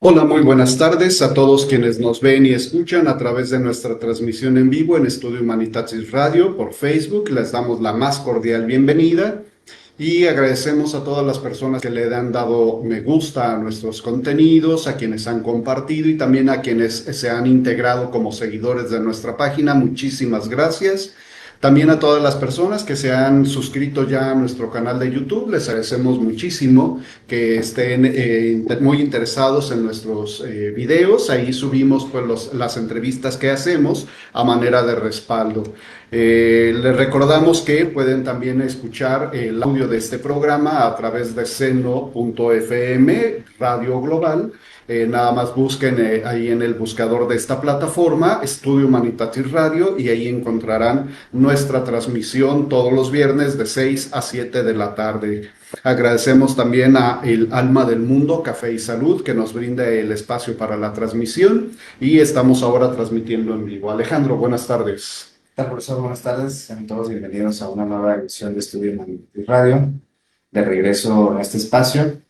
Hola, muy buenas tardes a todos quienes nos ven y escuchan a través de nuestra transmisión en vivo en Estudio Humanitatis Radio por Facebook. Les damos la más cordial bienvenida y agradecemos a todas las personas que le han dado me gusta a nuestros contenidos, a quienes han compartido y también a quienes se han integrado como seguidores de nuestra página. Muchísimas gracias. También a todas las personas que se han suscrito ya a nuestro canal de YouTube, les agradecemos muchísimo que estén muy interesados en nuestros videos. Ahí subimos pues las entrevistas que hacemos a manera de respaldo. Les recordamos que pueden también escuchar el audio de este programa a través de seno.fm, Radio Global. Nada más busquen ahí en el buscador de esta plataforma, Estudio Humanitatis Radio, y ahí encontrarán nuestra transmisión todos los viernes de 6 a 7 de la tarde. Agradecemos también a El Alma del Mundo, Café y Salud, que nos brinda el espacio para la transmisión, y estamos ahora transmitiendo en vivo. Alejandro, buenas tardes. ¿Qué tal, profesor? Buenas tardes. Sean todos bienvenidos a una nueva edición de Estudio Humanitatis Radio. De regreso a este espacio,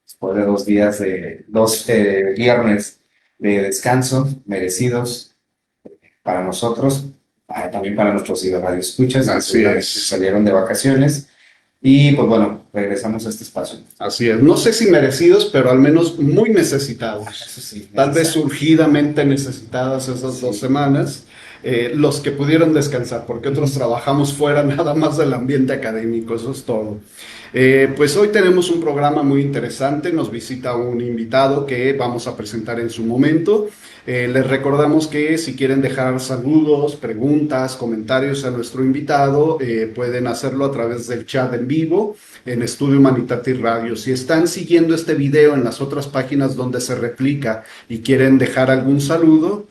después de 2 días de viernes de descanso merecidos para nosotros, también para nuestros radioescuchas, que salieron de vacaciones. Y pues bueno, regresamos a este espacio. Así es, no sé si merecidos, pero al menos muy necesitados. Eso sí, tal vez surgidamente necesitadas esas 2 semanas. Los que pudieron descansar, porque otros trabajamos fuera nada más del ambiente académico, eso es todo. Pues hoy tenemos un programa muy interesante, nos visita un invitado que vamos a presentar en su momento. Les recordamos que si quieren dejar saludos, preguntas, comentarios a nuestro invitado, pueden hacerlo a través del chat en vivo en Estudio Humanitatis Radio. Si están siguiendo este video en las otras páginas donde se replica y quieren dejar algún saludo,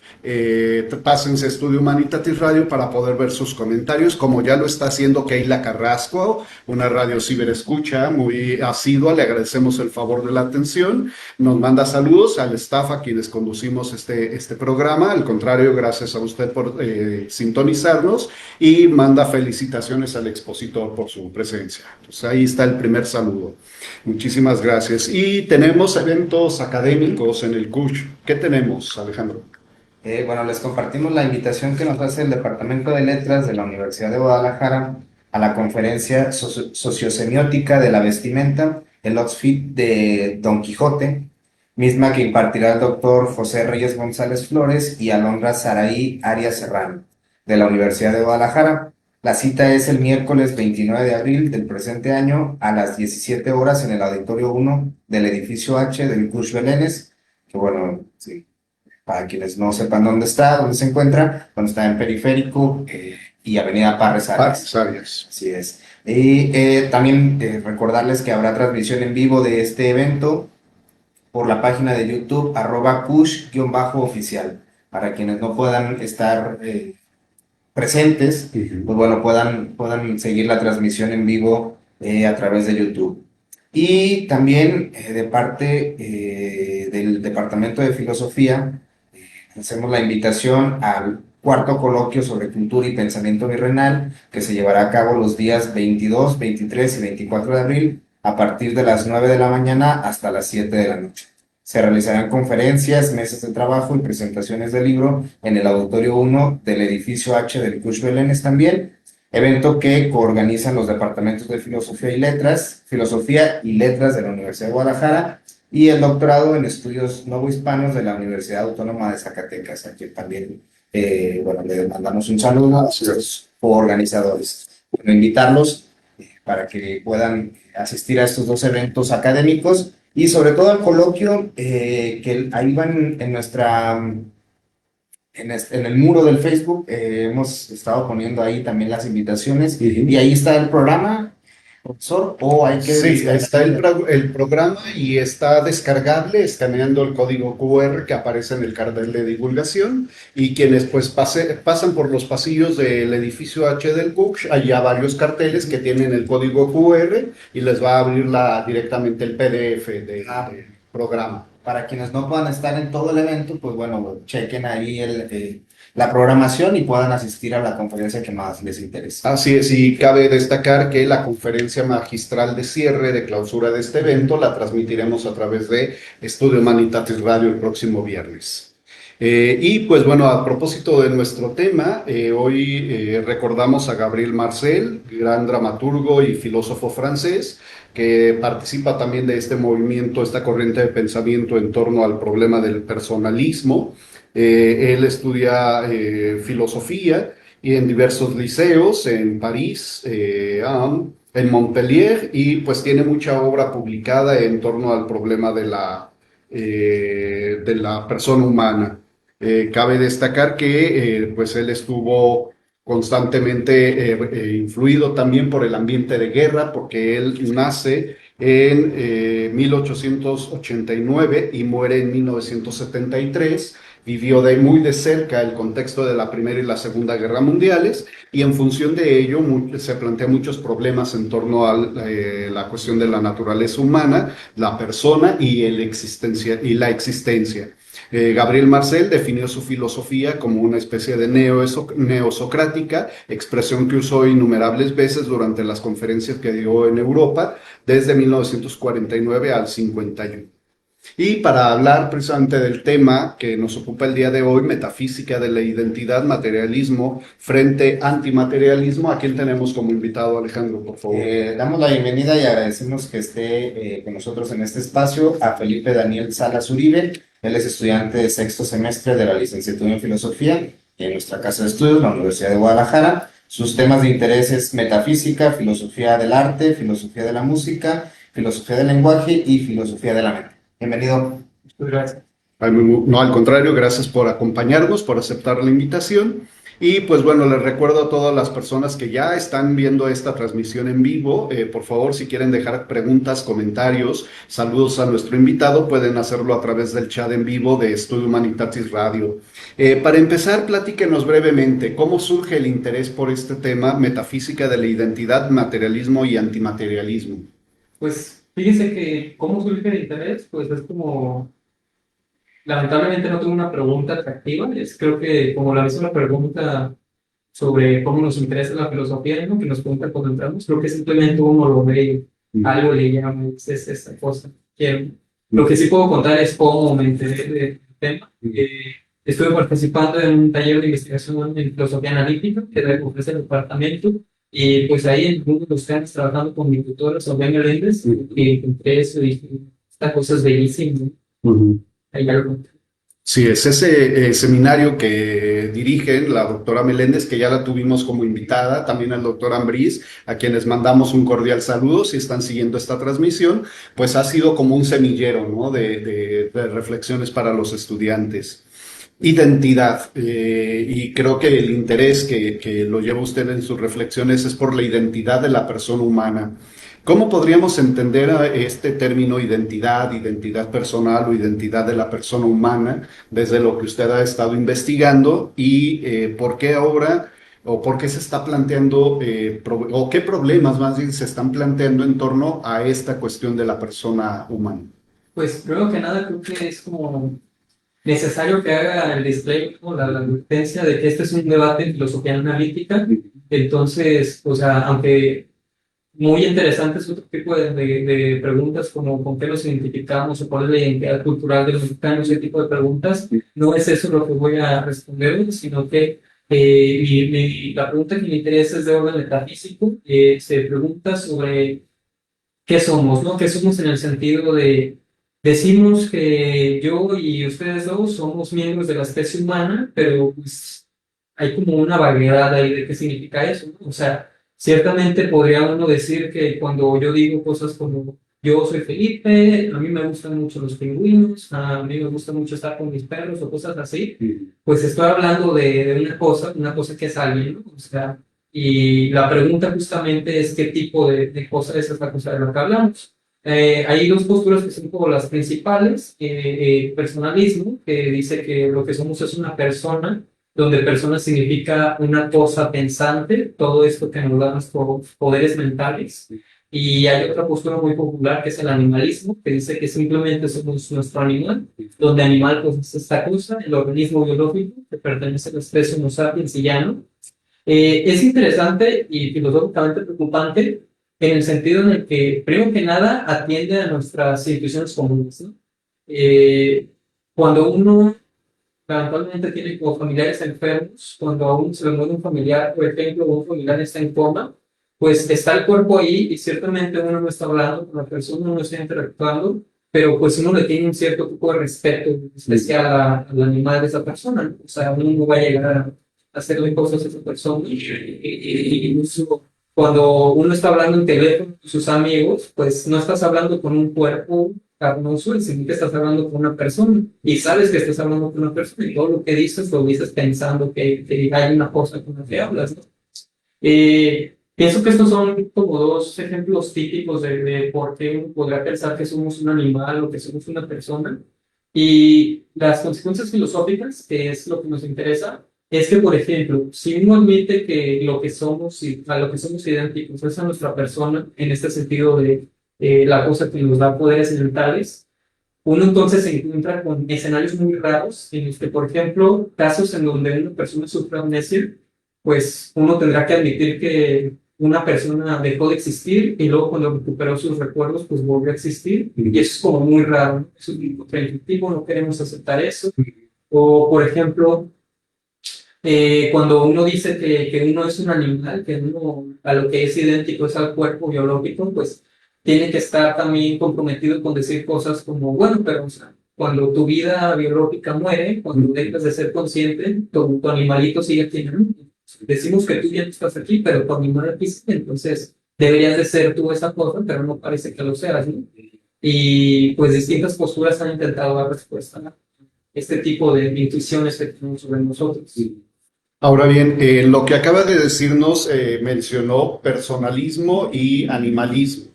pásense a Estudio Humanitatis Radio para poder ver sus comentarios, como ya lo está haciendo Keila Carrasco, una radio ciberescucha muy asidua. Le agradecemos el favor de la atención. Nos manda saludos al staff a quienes conducimos este programa. Al contrario, gracias a usted por sintonizarnos, y manda felicitaciones al expositor por su presencia. Entonces ahí está el primer saludo. Muchísimas gracias. Y tenemos eventos académicos en el CUSH. ¿Qué tenemos, Alejandro? Bueno, les compartimos la invitación que nos hace el Departamento de Letras de la Universidad de Guadalajara a la conferencia Sociosemiótica de la Vestimenta, el outfit de Don Quijote, misma que impartirá el doctor José Reyes González Flores y Alondra Saraí Arias Serrano, de la Universidad de Guadalajara. La cita es el miércoles 29 de abril del presente año a las 17 horas en el Auditorio 1 del edificio H del CUSH Belénes, que bueno, sí, para quienes no sepan dónde se encuentra, bueno, está en Periférico y Avenida Parres Arias. Así es. Y también recordarles que habrá transmisión en vivo de este evento por la página de YouTube @kush_oficial. Para quienes no puedan estar presentes, pues bueno, puedan seguir la transmisión en vivo a través de YouTube. Y también de parte del Departamento de Filosofía, hacemos la invitación al cuarto coloquio sobre cultura y pensamiento virreinal, que se llevará a cabo los días 22, 23 y 24 de abril, a partir de las 9 de la mañana hasta las 7 de la noche. Se realizarán conferencias, mesas de trabajo y presentaciones de libro en el Auditorio 1 del edificio H del CUSH Belénes también, evento que coorganizan los departamentos de Filosofía y Letras de la Universidad de Guadalajara, y el doctorado en estudios novohispanos de la Universidad Autónoma de Zacatecas, a quien también bueno, le mandamos un saludo a sus organizadores. Bueno, invitarlos para que puedan asistir a estos 2 eventos académicos y sobre todo al coloquio que ahí van en el muro del Facebook. Hemos estado poniendo ahí también las invitaciones y ahí está el programa, profesor, o hay que... Sí, está el programa y está descargable escaneando el código QR que aparece en el cartel de divulgación, y quienes pues pasan por los pasillos del edificio H del CUSH, hay varios carteles que tienen el código QR y les va a abrir directamente el PDF del programa. Para quienes no puedan estar en todo el evento, pues bueno, chequen ahí la programación y puedan asistir a la conferencia que más les interese. Así es, y cabe destacar que la conferencia magistral de cierre, de clausura de este evento, la transmitiremos a través de Estudio Humanitatis Radio el próximo viernes. Y pues bueno, a propósito de nuestro tema, hoy recordamos a Gabriel Marcel, gran dramaturgo y filósofo francés, que participa también de este movimiento, esta corriente de pensamiento en torno al problema del personalismo. Él estudia filosofía y en diversos liceos, en París, en Montpellier, y pues tiene mucha obra publicada en torno al problema de la persona humana. Cabe destacar que pues él estuvo constantemente influido también por el ambiente de guerra, porque él nace en 1889 y muere en 1973. Vivió muy de cerca el contexto de la Primera y la Segunda Guerra Mundiales y en función de ello se plantean muchos problemas en torno a la cuestión de la naturaleza humana, la persona y la existencia. Gabriel Marcel definió su filosofía como una especie de neosocrática, expresión que usó innumerables veces durante las conferencias que dio en Europa desde 1949 al 51. Y para hablar precisamente del tema que nos ocupa el día de hoy, metafísica de la identidad, materialismo frente antimaterialismo, ¿a quién tenemos como invitado, Alejandro, por favor? Damos la bienvenida y agradecemos que esté con nosotros en este espacio a Felipe Daniel Salas Uribe. Él es estudiante de sexto semestre de la licenciatura en Filosofía en nuestra casa de estudios, la Universidad de Guadalajara. Sus temas de interés es metafísica, filosofía del arte, filosofía de la música, filosofía del lenguaje y filosofía de la mente. Bienvenido. Muchas gracias. No, al contrario, gracias por acompañarnos, por aceptar la invitación. Y pues bueno, les recuerdo a todas las personas que ya están viendo esta transmisión en vivo, por favor, si quieren dejar preguntas, comentarios, saludos a nuestro invitado, pueden hacerlo a través del chat en vivo de Estudio Humanitatis Radio. Para empezar, platíquenos brevemente, ¿cómo surge el interés por este tema, metafísica de la identidad, materialismo y antimaterialismo? Pues fíjense que cómo surge el interés, pues es como, lamentablemente no tengo una pregunta atractiva, creo que como la misma pregunta sobre cómo nos interesa la filosofía, ¿no? Que nos pregunta cuando entramos, creo que simplemente uno lo ve, algo le llama, es esta cosa. Lo que sí puedo contar es cómo me enteré del tema. Estuve participando en un taller de investigación en filosofía analítica que ofrece el departamento. Y pues ahí en uno de los temas trabajando con mi tutora, Sofía Meléndez, y encontré eso y dije, esta cosa es bellísima. Ahí ya lo conté. Sí, es ese seminario que dirigen la doctora Meléndez, que ya la tuvimos como invitada, también el doctor Ambriz, a quienes mandamos un cordial saludo si están siguiendo esta transmisión, pues ha sido como un semillero, ¿no? de reflexiones para los estudiantes. Identidad, y creo que el interés que lo lleva usted en sus reflexiones es por la identidad de la persona humana. ¿Cómo podríamos entender este término identidad, identidad personal o identidad de la persona humana desde lo que usted ha estado investigando y por qué ahora o por qué se está planteando o qué problemas más bien se están planteando en torno a esta cuestión de la persona humana? Pues primero que nada creo que es como necesario que haga el display, ¿no? La advertencia de que este es un debate en filosofía analítica. Entonces, o sea, aunque muy interesantes otro tipo de preguntas como con qué nos identificamos o cuál es la identidad cultural de los mexicanos, ese tipo de preguntas, no es eso lo que voy a responder, sino que la pregunta que me interesa es de orden metafísico. Se pregunta sobre qué somos, ¿no? ¿Qué somos en el sentido de decimos que yo y ustedes dos somos miembros de la especie humana, pero pues hay como una vaguedad ahí de qué significa eso, ¿no? O sea, ciertamente podría uno decir que cuando yo digo cosas como yo soy Felipe, a mí me gustan mucho los pingüinos, a mí me gusta mucho estar con mis perros o cosas así, pues estoy hablando de una cosa que es alguien, ¿no? O sea, y la pregunta justamente es qué tipo de cosa es esta cosa de la que hablamos. Hay dos posturas que son como las principales. Personalismo, que dice que lo que somos es una persona, donde persona significa una cosa pensante, todo esto que nos da nuestros poderes mentales. Y hay otra postura muy popular que es el animalismo, que dice que simplemente somos nuestro animal, donde animal pues es esta cosa, el organismo biológico que pertenece a la especie Homo sapiens y ya no. Es interesante y filosóficamente preocupante en el sentido en el que, primero que nada, atiende a nuestras intuiciones comunes, ¿no? Eh, Cuando uno lamentablemente tiene como familiares enfermos, cuando aún se le muere un familiar, por ejemplo, o un familiar está en coma, pues está el cuerpo ahí y ciertamente uno no está hablando con la persona, uno no está interactuando, pero pues uno le tiene un cierto tipo de respeto especial al animal de esa persona, ¿no? O sea, uno no va a llegar a hacerle cosas a esa persona. Incluso cuando uno está hablando en teléfono con sus amigos, pues no estás hablando con un cuerpo carnoso, sino que estás hablando con una persona y sabes que estás hablando con una persona y todo lo que dices lo dices pensando que hay una cosa con la que hablas, ¿no? Pienso que estos son como dos ejemplos típicos de por qué uno podría pensar que somos un animal o que somos una persona. Y las consecuencias filosóficas, que es lo que nos interesa, es que, por ejemplo, si uno admite que lo que somos y a lo que somos idénticos es a nuestra persona, en este sentido de la cosa que nos da poderes mentales, uno entonces se encuentra con escenarios muy raros en los que, por ejemplo, casos en donde una persona sufre amnesia, pues uno tendrá que admitir que una persona dejó de existir y luego cuando recuperó sus recuerdos, pues volvió a existir. Y eso es como muy raro, ¿no? Eso es muy contraintuitivo, no queremos aceptar eso. O, por ejemplo, cuando uno dice que uno es un animal, que uno a lo que es idéntico es al cuerpo biológico, pues tiene que estar también comprometido con decir cosas como, bueno, pero o sea, cuando tu vida biológica muere, cuando dejas de ser consciente, tu animalito sigue aquí en el mundo. Decimos que tú ya no estás aquí, pero tu animal aquí sigue, entonces deberías de ser tú esa cosa, pero no parece que lo seas, ¿no? Y pues distintas posturas han intentado dar respuesta a este tipo de intuiciones que tenemos sobre nosotros. Ahora bien, lo que acaba de decirnos mencionó personalismo y animalismo.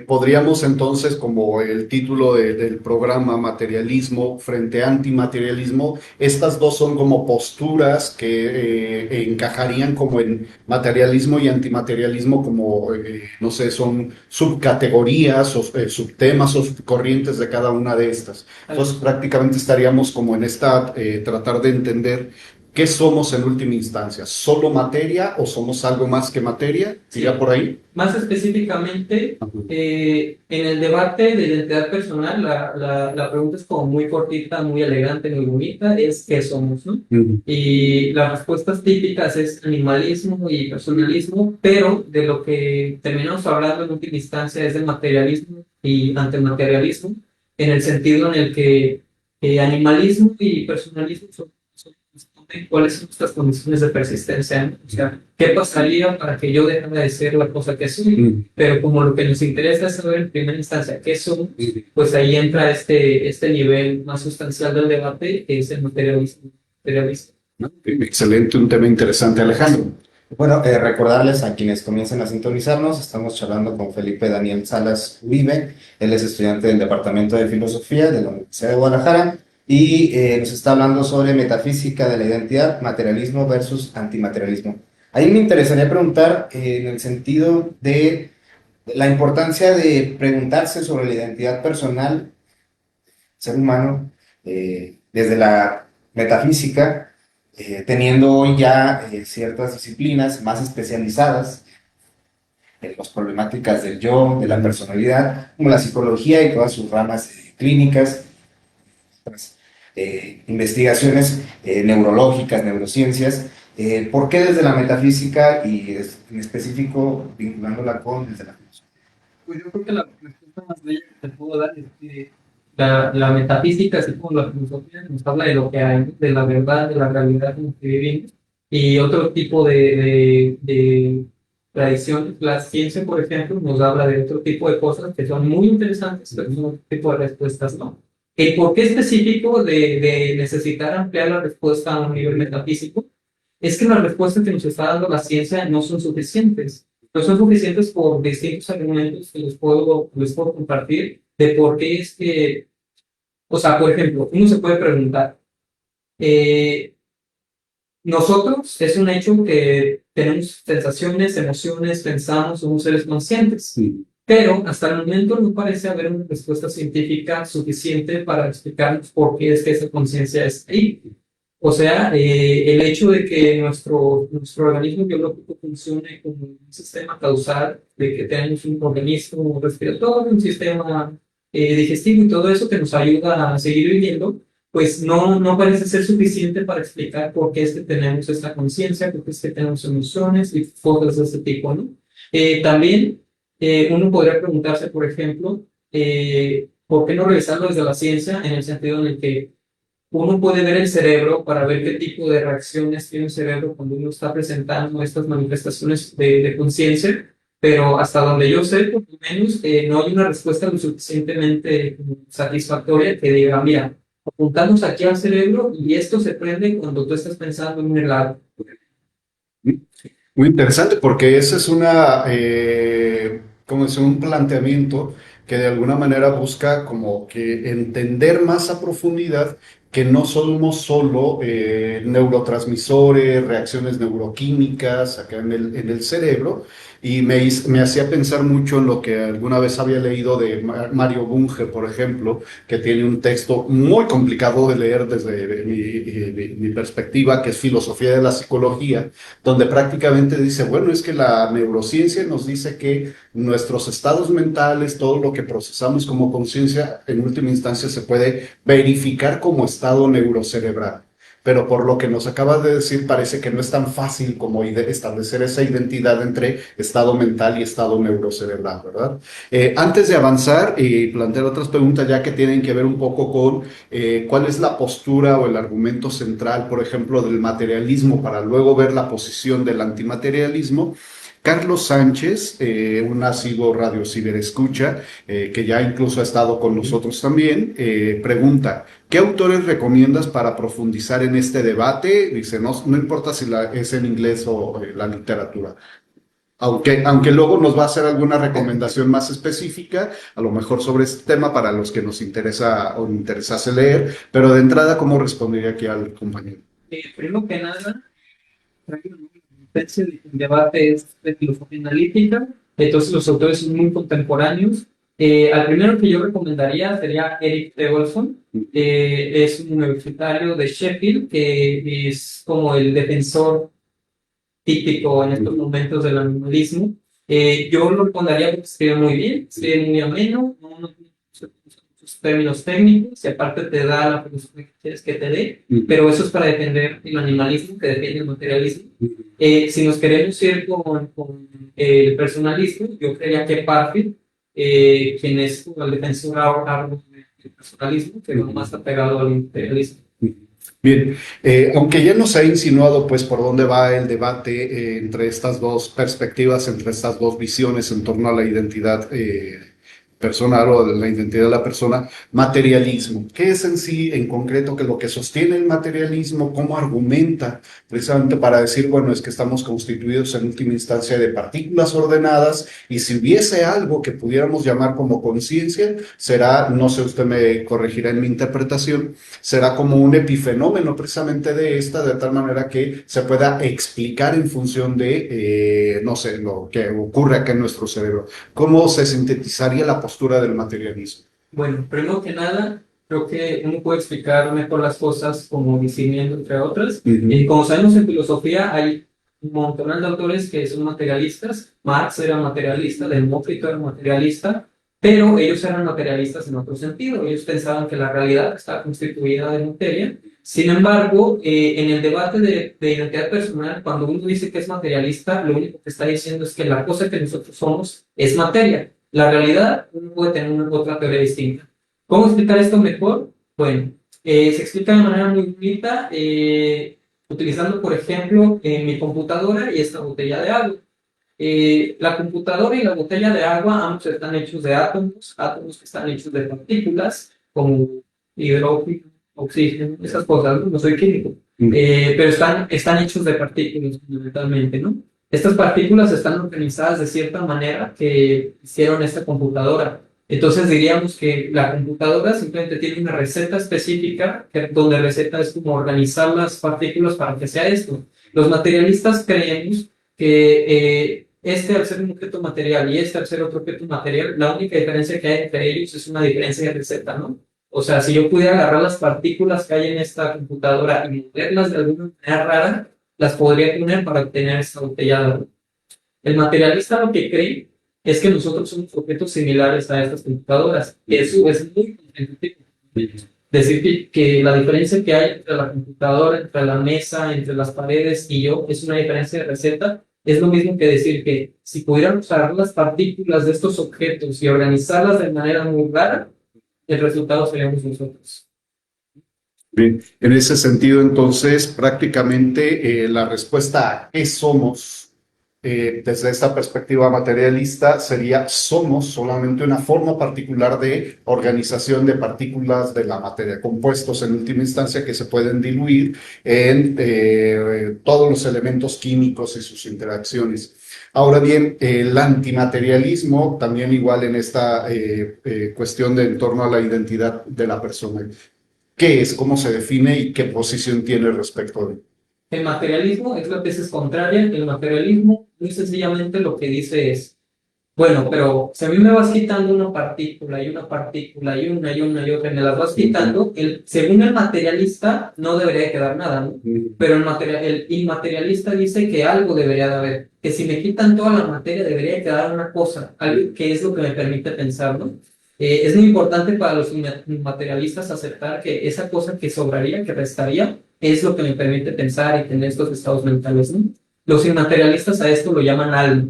Podríamos entonces, como el título del programa, materialismo frente a antimaterialismo, estas dos son como posturas que encajarían como en materialismo y antimaterialismo, como, no sé, son subcategorías o subtemas o subcorrientes de cada una de estas. Entonces, prácticamente estaríamos como en esta, tratar de entender qué somos en última instancia, ¿solo materia o somos algo más que materia? ¿Iría por ahí? Más específicamente, en el debate de identidad personal, la pregunta es como muy cortita, muy elegante, muy bonita, es ¿qué somos, no? Y las respuestas típicas es animalismo y personalismo, pero de lo que terminamos hablando en última instancia es de materialismo y antimaterialismo, en el sentido en el que animalismo y personalismo son cuáles son nuestras condiciones de persistencia, ¿no? O sea, ¿qué pasaría para que yo dejara de ser la cosa que soy? Pero como lo que nos interesa es saber en primera instancia qué somos, pues ahí entra este nivel más sustancial del debate, que es el materialismo. Excelente, un tema interesante, Alejandro. Bueno, recordarles a quienes comiencen a sintonizarnos, estamos charlando con Felipe Daniel Salas Uribe, él es estudiante del Departamento de Filosofía de la Universidad de Guadalajara y nos está hablando sobre metafísica de la identidad, materialismo versus antimaterialismo. Ahí me interesaría preguntar en el sentido de la importancia de preguntarse sobre la identidad personal, ser humano, desde la metafísica, teniendo hoy ya ciertas disciplinas más especializadas en las problemáticas del yo, de la personalidad, como la psicología y todas sus ramas clínicas, investigaciones neurológicas, neurociencias. ¿Por qué desde la metafísica y en específico vinculándola con desde la filosofía? Pues yo creo que la respuesta más bella que te puedo dar es que la metafísica, así como la filosofía, nos habla de lo que hay, de la verdad, de la realidad en la que vivimos, y otro tipo de tradiciones. La ciencia, por ejemplo, nos habla de otro tipo de cosas que son muy interesantes, pero son otro tipo de respuestas, ¿no? ¿El por qué específico de necesitar ampliar la respuesta a un nivel metafísico? Es que las respuestas que nos está dando la ciencia no son suficientes. No son suficientes por distintos argumentos que les puedo compartir de por qué es que, o sea, por ejemplo, uno se puede preguntar, eh, nosotros es un hecho que tenemos sensaciones, emociones, pensamos, somos seres conscientes. Sí. Pero hasta el momento no parece haber una respuesta científica suficiente para explicarnos por qué es que esa conciencia está ahí. O sea, el hecho de que nuestro organismo biológico funcione como un sistema causal, de que tenemos un organismo respiratorio, un sistema digestivo y todo eso que nos ayuda a seguir viviendo, pues no parece ser suficiente para explicar por qué es que tenemos esta conciencia, por qué es que tenemos emociones y cosas de ese tipo, ¿no? También uno podría preguntarse, por ejemplo, ¿por qué no revisarlo desde la ciencia en el sentido en el que uno puede ver el cerebro para ver qué tipo de reacciones tiene el cerebro cuando uno está presentando estas manifestaciones de conciencia, pero hasta donde yo sé, por lo menos, no hay una respuesta lo suficientemente satisfactoria que diga, mira, apuntamos aquí al cerebro y esto se prende cuando tú estás pensando en un helado. Muy interesante porque ese es como es un planteamiento que de alguna manera busca como que entender más a profundidad que no somos solo neurotransmisores, reacciones neuroquímicas acá en el cerebro, y me hacía pensar mucho en lo que alguna vez había leído de Mario Bunge, por ejemplo, que tiene un texto muy complicado de leer desde mi perspectiva, que es Filosofía de la Psicología, donde prácticamente dice, bueno, es que la neurociencia nos dice que nuestros estados mentales, todo lo que procesamos como conciencia, en última instancia se puede verificar como estado neurocerebral. Pero por lo que nos acabas de decir, parece que no es tan fácil como establecer esa identidad entre estado mental y estado neurocerebral, ¿verdad? Antes de avanzar y plantear otras preguntas ya que tienen que ver un poco con cuál es la postura o el argumento central, por ejemplo, del materialismo, para luego ver la posición del antimaterialismo. Carlos Sánchez, un asiduo radio ciberescucha, que ya incluso ha estado con nosotros también, pregunta, ¿qué autores recomiendas para profundizar en este debate? Dice, no importa si es en inglés o la literatura. Aunque luego nos va a hacer alguna recomendación más específica, a lo mejor sobre este tema para los que nos interesa o interesase leer, pero de entrada, ¿cómo respondería aquí al compañero? Primero que nada, traigo una especie de debate de filosofía analítica, entonces los autores son muy contemporáneos. Al primero que yo recomendaría sería Erik Teodorsson, es un universitario de Sheffield que es como el defensor típico en estos momentos del animalismo. Yo lo recomendaría porque escribe muy bien, escribe muy ameno, no tiene muchos términos técnicos y aparte te da la filosofía que quieres que te dé, pero eso es para defender el animalismo que defiende el materialismo. Si nos queremos ir con el personalismo, yo creía que Parfit, quien es como el defensor árbol del personalismo, que no más está pegado al imperialismo. Bien, aunque ya nos ha insinuado pues por dónde va el debate entre estas dos perspectivas, entre estas dos visiones en torno a la identidad personal o de la identidad de la persona, materialismo. ¿Qué es en sí, en concreto, que lo que sostiene el materialismo? ¿Cómo argumenta precisamente para decir, bueno, es que estamos constituidos en última instancia de partículas ordenadas y si hubiese algo que pudiéramos llamar como conciencia, será, no sé, usted me corregirá en mi interpretación, será como un epifenómeno precisamente de esta, de tal manera que se pueda explicar en función de, no sé, lo que ocurre acá en nuestro cerebro. ¿Cómo se sintetizaría la postura del materialismo? Bueno, primero que nada, creo que uno puede explicar mejor las cosas como discerniendo entre otras. Como sabemos en filosofía hay un montón de autores que son materialistas. Marx era materialista, Demócrito era materialista, pero ellos eran materialistas en otro sentido. Ellos pensaban que la realidad está constituida de materia. Sin embargo, en el debate de identidad personal, cuando uno dice que es materialista, lo único que está diciendo es que la cosa que nosotros somos es materia. La realidad uno puede tener una otra teoría distinta. ¿Cómo explicar esto mejor? Bueno, se explica de manera muy bonita utilizando, por ejemplo, mi computadora y esta botella de agua. La computadora y la botella de agua ambos están hechos de átomos, átomos que están hechos de partículas, como hidrógeno, oxígeno, esas cosas, no soy químico, pero están hechos de partículas fundamentalmente, ¿no? Estas partículas están organizadas de cierta manera que hicieron esta computadora. Entonces diríamos que la computadora simplemente tiene una receta específica, donde receta es como organizar las partículas para que sea esto. Los materialistas creemos que este al ser un objeto material y este al ser otro objeto material, la única diferencia que hay entre ellos es una diferencia de receta, ¿no? O sea, si yo pudiera agarrar las partículas que hay en esta computadora y moverlas de alguna manera rara, las podría poner para obtener esta botellada. El materialista lo que cree es que nosotros somos objetos similares a estas computadoras. Eso es muy contraintuitivo. Decir que la diferencia que hay entre la computadora, entre la mesa, entre las paredes y yo es una diferencia de receta, es lo mismo que decir que si pudiéramos agarrar las partículas de estos objetos y organizarlas de manera muy rara, el resultado seríamos nosotros. Bien, en ese sentido, entonces, prácticamente la respuesta a qué somos desde esta perspectiva materialista sería somos solamente una forma particular de organización de partículas de la materia, compuestos en última instancia que se pueden diluir en todos los elementos químicos y sus interacciones. Ahora bien, el antimaterialismo también igual en esta cuestión de en torno a la identidad de la persona. ¿Qué es? ¿Cómo se define y qué posición tiene respecto de? El materialismo es la tesis contraria. El materialismo muy sencillamente lo que dice es, bueno, pero si a mí me vas quitando una partícula y una partícula y una y una y otra y me las vas quitando, según el materialista no debería quedar nada, ¿no? Pero el inmaterialista dice que algo debería de haber, que si me quitan toda la materia debería quedar una cosa, algo que es lo que me permite pensar, ¿no? Es muy importante para los inmaterialistas aceptar que esa cosa que sobraría, que restaría, es lo que me permite pensar y tener estos estados mentales, ¿no? Los inmaterialistas a esto lo llaman alma,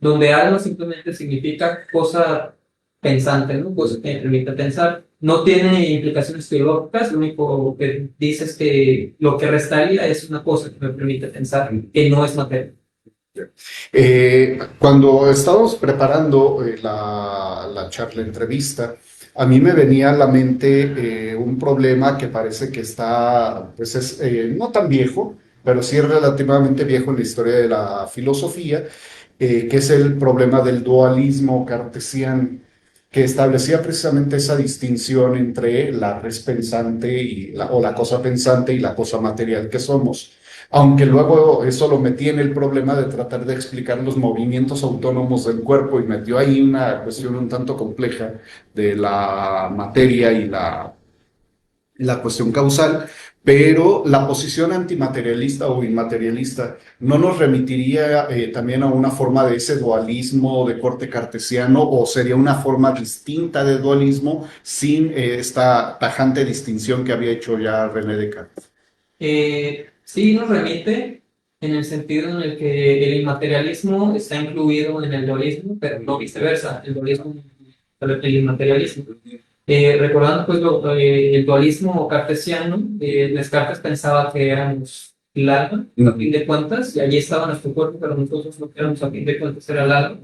donde alma simplemente significa cosa pensante, ¿no? Cosa que me permite pensar. No tiene implicaciones teológicas, lo único que dice es que lo que restaría es una cosa que me permite pensar, que no es materia. Cuando estábamos preparando la charla, entrevista, a mí me venía a la mente un problema que parece que está, pues es no tan viejo, pero sí es relativamente viejo en la historia de la filosofía, que es el problema del dualismo cartesiano, que establecía precisamente esa distinción entre la res pensante o la cosa pensante y la cosa material que somos. Aunque luego eso lo metí en el problema de tratar de explicar los movimientos autónomos del cuerpo y metió ahí una cuestión un tanto compleja de la materia y la cuestión causal, pero la posición antimaterialista o inmaterialista no nos remitiría también a una forma de ese dualismo de corte cartesiano o sería una forma distinta de dualismo sin esta tajante distinción que había hecho ya René Descartes. Sí nos remite en el sentido en el que el inmaterialismo está incluido en el dualismo, pero no viceversa, el dualismo, el inmaterialismo. Recordando pues el dualismo cartesiano, Descartes pensaba que éramos el alma, a fin de cuentas, y allí estaba nuestro cuerpo, pero nosotros no éramos a fin de cuentas, era el alma.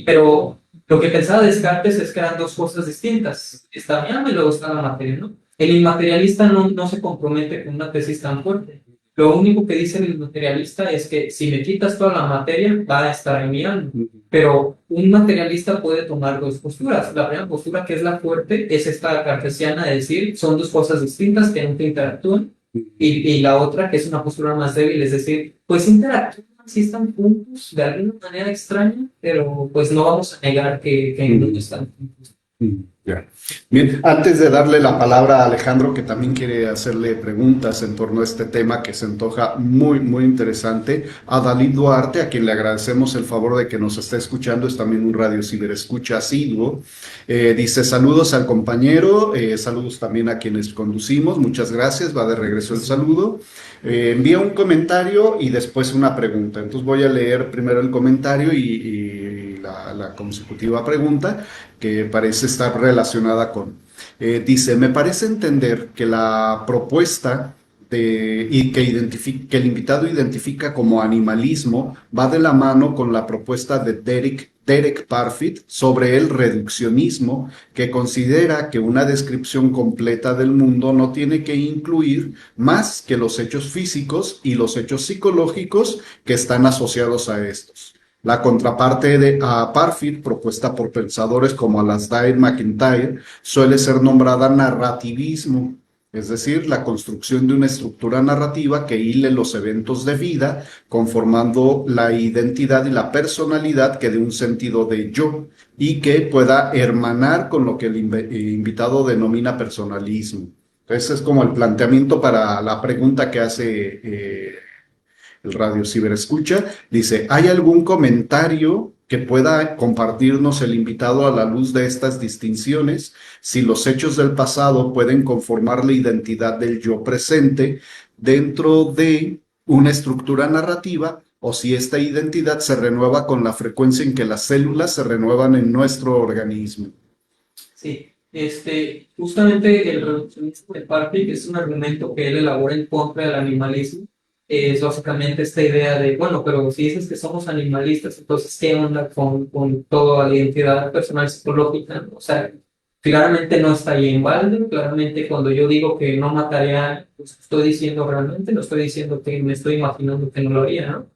Pero lo que pensaba Descartes es que eran dos cosas distintas, está mi alma y luego está la materia, ¿no? El inmaterialista no se compromete con una tesis tan fuerte. Lo único que dice el materialista es que si me quitas toda la materia, va a estar en mi alma. Pero un materialista puede tomar dos posturas. La primera postura, que es la fuerte, es esta cartesiana de decir, son dos cosas distintas que nunca interactúan. Y la otra, que es una postura más débil, es decir, pues interactúan, sí están juntos de alguna manera extraña, pero pues no vamos a negar que no están juntos. Ya. Bien, antes de darle la palabra a Alejandro, que también quiere hacerle preguntas en torno a este tema que se antoja muy, muy interesante, a Dalit Duarte, a quien le agradecemos el favor de que nos esté escuchando, es también un radio ciberescucha asiduo. Dice saludos al compañero, saludos también a quienes conducimos, muchas gracias, va de regreso el saludo. Envía un comentario y después una pregunta. Entonces voy a leer primero el comentario y la consecutiva pregunta, que parece estar relacionada con. Dice, me parece entender que la propuesta y que el invitado identifica como animalismo va de la mano con la propuesta de Derek Parfit sobre el reduccionismo, que considera que una descripción completa del mundo no tiene que incluir más que los hechos físicos y los hechos psicológicos que están asociados a estos. La contraparte a Parfit, propuesta por pensadores como Alasdair MacIntyre, suele ser nombrada narrativismo, es decir, la construcción de una estructura narrativa que hile los eventos de vida, conformando la identidad y la personalidad que dé un sentido de yo y que pueda hermanar con lo que el invitado denomina personalismo. Ese es como el planteamiento para la pregunta que hace el Radio Ciberescucha. Dice, ¿hay algún comentario que pueda compartirnos el invitado a la luz de estas distinciones? Si los hechos del pasado pueden conformar la identidad del yo presente dentro de una estructura narrativa, o si esta identidad se renueva con la frecuencia en que las células se renuevan en nuestro organismo. Sí, justamente el reduccionismo de Parfit es un argumento que él elabora en contra del animalismo. Es básicamente esta idea de, bueno, pero si dices que somos animalistas, entonces, ¿qué onda con toda la identidad personal psicológica? O sea, claramente no está ahí en balde, claramente cuando yo digo que no mataría, pues estoy diciendo realmente, no estoy diciendo que me estoy imaginando que no lo haría, ¿no?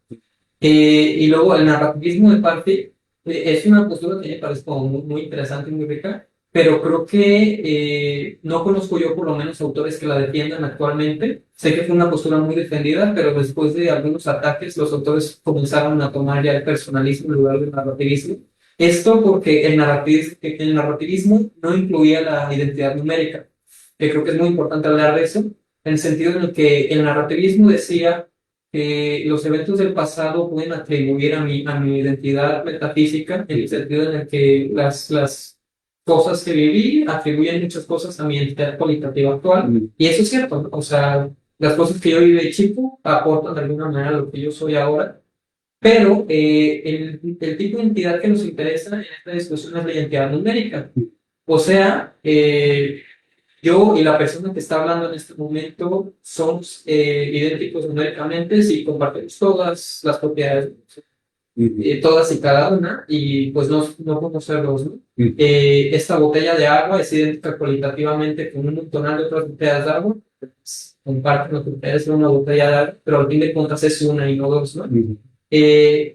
Y luego el narrativismo de Parfit es una postura que me parece como muy interesante y muy rica, pero creo que no conozco yo por lo menos autores que la defiendan actualmente. Sé que fue una postura muy defendida, pero después de algunos ataques los autores comenzaron a tomar ya el personalismo en lugar del narrativismo. Esto porque el narrativismo no incluía la identidad numérica, que creo que es muy importante hablar de eso, en el sentido en el que el narrativismo decía que los eventos del pasado pueden atribuir a mi identidad metafísica, en el sentido en el que las cosas que viví atribuyen muchas cosas a mi identidad cualitativa actual. Y eso es cierto, ¿no? O sea, las cosas que yo viví de chico aportan de alguna manera a lo que yo soy ahora, pero el tipo de identidad que nos interesa en esta discusión es la identidad numérica. O sea, yo y la persona que está hablando en este momento somos idénticos numéricamente si compartimos todas las propiedades, todas y cada una, y pues no conocerlos, ¿no? Esta botella de agua es idéntica cualitativamente con un montonal de otras botellas de agua, pues, comparten las propiedades de una botella de agua, pero al fin de cuentas es una y no dos, ¿no?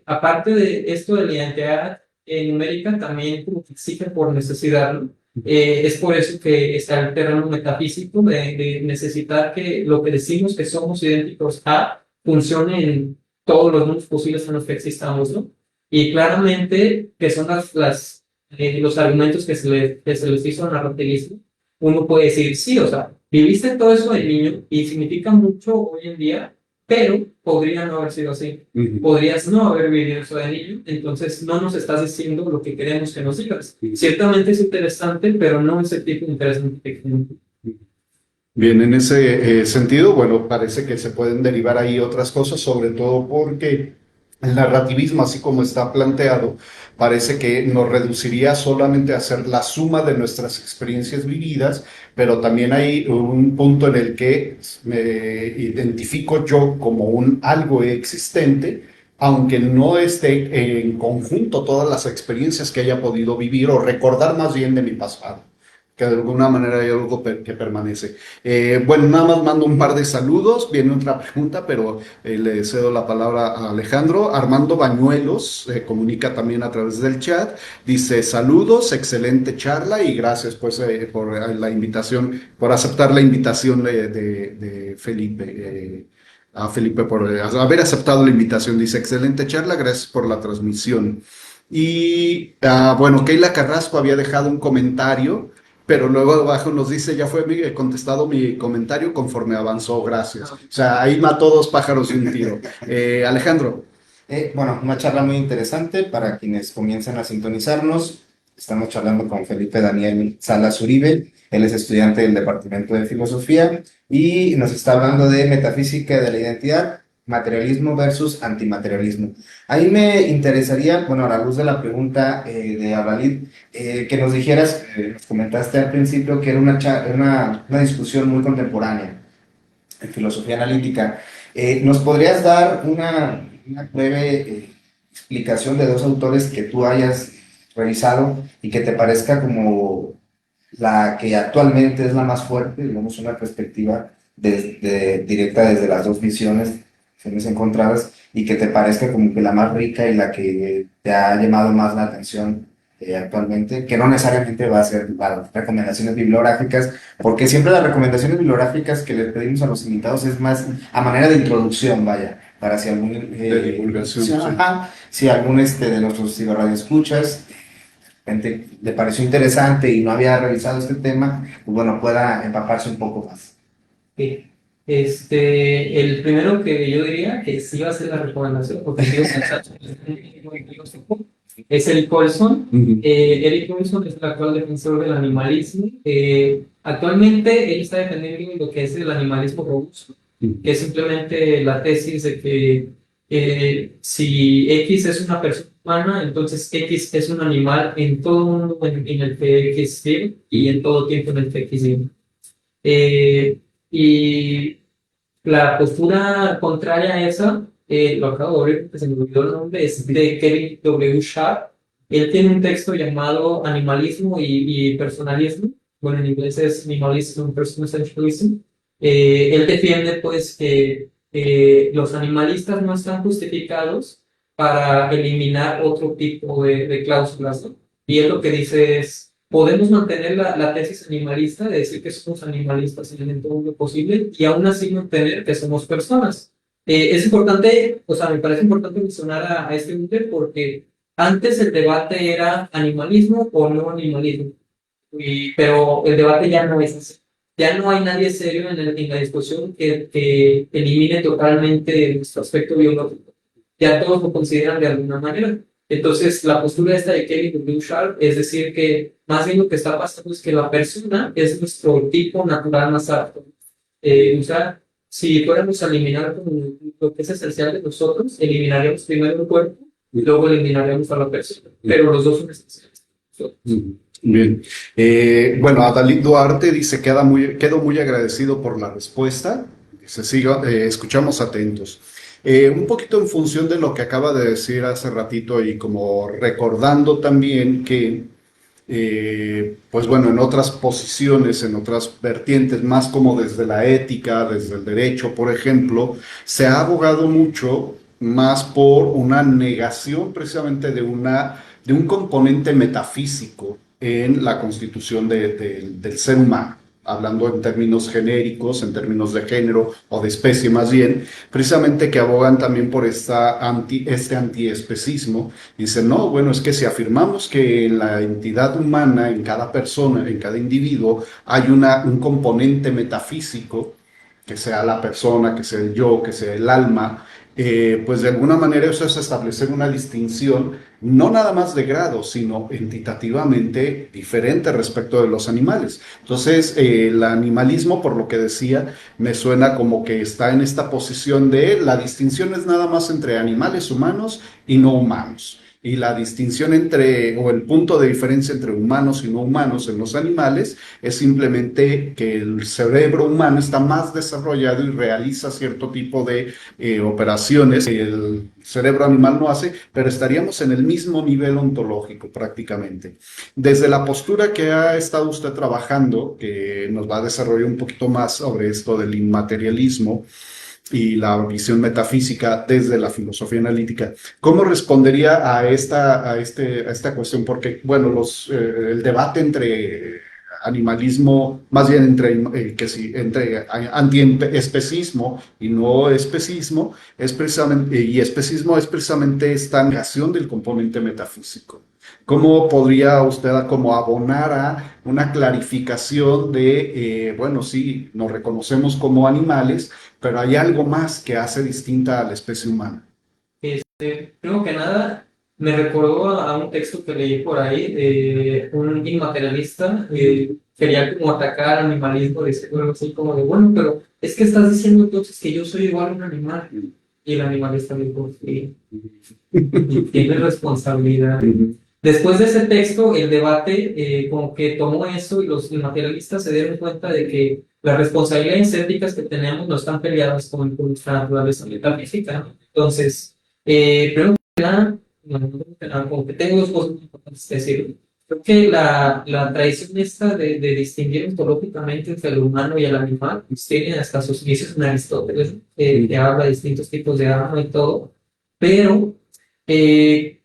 Aparte de esto de la identidad numérica, también como que exige por necesidad, ¿no? Es por eso que está el terreno metafísico de necesitar que lo que decimos que somos idénticos a funcione en todos los mundos posibles en los que existamos, ¿no? Y claramente que son los argumentos que se les hizo al narrativismo, uno puede decir, sí, o sea, viviste todo eso de niño y significa mucho hoy en día, pero podría no haber sido así. Podrías no haber vivido eso de niño, entonces no nos estás diciendo lo que queremos que nos digas. Ciertamente es interesante, pero no es el tipo de interesante que queremos. Bien, en ese sentido, bueno, parece que se pueden derivar ahí otras cosas, sobre todo porque el narrativismo, así como está planteado, parece que nos reduciría solamente a hacer la suma de nuestras experiencias vividas, pero también hay un punto en el que me identifico yo como un algo existente, aunque no esté en conjunto todas las experiencias que haya podido vivir o recordar más bien de mi pasado, que de alguna manera hay algo que permanece. Bueno, nada más mando un par de saludos, viene otra pregunta, pero le cedo la palabra a Alejandro. Armando Bañuelos comunica también a través del chat, dice saludos, excelente charla y gracias pues por la invitación, por aceptar la invitación de Felipe. A Felipe por haber aceptado la invitación, dice excelente charla, gracias por la transmisión. Y bueno, Keila Carrasco había dejado un comentario, pero luego abajo nos dice, ya fue contestado mi comentario conforme avanzó, gracias. O sea, ahí mató dos pájaros de un tiro. Alejandro. Bueno, una charla muy interesante para quienes comienzan a sintonizarnos. Estamos charlando con Felipe Daniel Salas Uribe. Él es estudiante del Departamento de Filosofía y nos está hablando de metafísica de la identidad, materialismo versus antimaterialismo. Ahí me interesaría, bueno, a la luz de la pregunta de Avalid, que nos dijeras, nos comentaste al principio que era una discusión muy contemporánea en filosofía analítica. ¿Nos podrías dar una breve explicación de dos autores que tú hayas revisado y que te parezca como la que actualmente es la más fuerte, digamos, una perspectiva directa desde las dos visiones emociones encontradas y que te parezca como que la más rica y la que te ha llamado más la atención actualmente, que no necesariamente va a ser las recomendaciones bibliográficas, porque siempre las recomendaciones bibliográficas que le pedimos a los invitados es más a manera de introducción, vaya, para si algún De divulgación, sí. ajá, si algún de nuestros radioescuchas gente le pareció interesante y no había revisado este tema, pues bueno, pueda empaparse un poco más. Sí. El primero que yo diría que sí va a ser la recomendación, porque digo, es Eric Colson. Eric Colson es el actual defensor del animalismo. Actualmente él está defendiendo lo que es el animalismo robusto, que es simplemente la tesis de que si X es una persona humana, entonces X es un animal en todo mundo en el que X vive y en todo tiempo en el que X vive. Y la postura contraria a esa, lo acabo de ver porque se me olvidó el nombre, es de Kevin W. Sharp. Él tiene un texto llamado Animalismo y Personalismo. Bueno, en inglés es Minimalism and Personal Essentialism. Él defiende pues que los animalistas no están justificados para eliminar otro tipo de cláusulas, ¿no? Y él lo que dice es, podemos mantener la tesis animalista de decir que somos animalistas en todo lo posible y aún así mantener que somos personas. Es importante, o sea, me parece importante mencionar a este hombre porque antes el debate era animalismo o no animalismo, pero el debate ya no es así. Ya no hay nadie serio en la discusión que elimine totalmente nuestro aspecto biológico. Ya todos lo consideran de alguna manera. Entonces, la postura esta de Kevin W. Sharp es decir que más bien lo que está pasando es que la persona es nuestro tipo natural más apto. O sea, si fuéramos a eliminar como lo que es esencial de nosotros, eliminaríamos primero el cuerpo y luego eliminaríamos a la persona. Pero los dos son esenciales. Bien. Bueno, Adalid Duarte dice, quedo muy agradecido por la respuesta. Dice, escuchamos atentos. Un poquito en función de lo que acaba de decir hace ratito y como recordando también que, pues bueno, en otras posiciones, en otras vertientes, más como desde la ética, desde el derecho, por ejemplo, se ha abogado mucho más por una negación precisamente de un componente metafísico en la constitución del ser humano, hablando en términos genéricos, en términos de género o de especie más bien, precisamente que abogan también por este antiespecismo. Dicen, no, bueno, es que si afirmamos que en la entidad humana, en cada persona, en cada individuo, hay un componente metafísico, que sea la persona, que sea el yo, que sea el alma, pues de alguna manera eso es establecer una distinción, no nada más de grado, sino entitativamente diferente respecto de los animales. Entonces, el animalismo, por lo que decía, me suena como que está en esta posición de la distinción es nada más entre animales humanos y no humanos. Y la distinción o el punto de diferencia entre humanos y no humanos en los animales es simplemente que el cerebro humano está más desarrollado y realiza cierto tipo de operaciones que el cerebro animal no hace, pero estaríamos en el mismo nivel ontológico prácticamente. Desde la postura que ha estado usted trabajando, que nos va a desarrollar un poquito más sobre esto del inmaterialismo, y la visión metafísica desde la filosofía analítica. ¿Cómo respondería a esta cuestión? Porque, bueno, el debate entre animalismo, más bien entre antiespecismo y no especismo, especismo es precisamente esta negación del componente metafísico. ¿Cómo podría usted como abonar a una clarificación de, bueno, sí, nos reconocemos como animales, pero hay algo más que hace distinta a la especie humana? Primero que nada, me recordó a un texto que leí por ahí de un inmaterialista que quería como atacar al animalismo, diciendo algo así como de, bueno, pero es que estás diciendo entonces que yo soy igual a un animal. Y el animalista dijo, sí, tiene responsabilidad. Después de ese texto, el debate como que tomó eso y los materialistas se dieron cuenta de que las responsabilidades éticas que tenemos no están peleadas con nuestra naturaleza metafísica, ¿no? Entonces, primero que nada, como que tengo dos cosas importantes que decir. Creo que la tradición esta de distinguir ontológicamente entre el humano y el animal, pues tiene hasta sus inicios en Aristóteles, ¿no? Que habla de distintos tipos de alma y todo, pero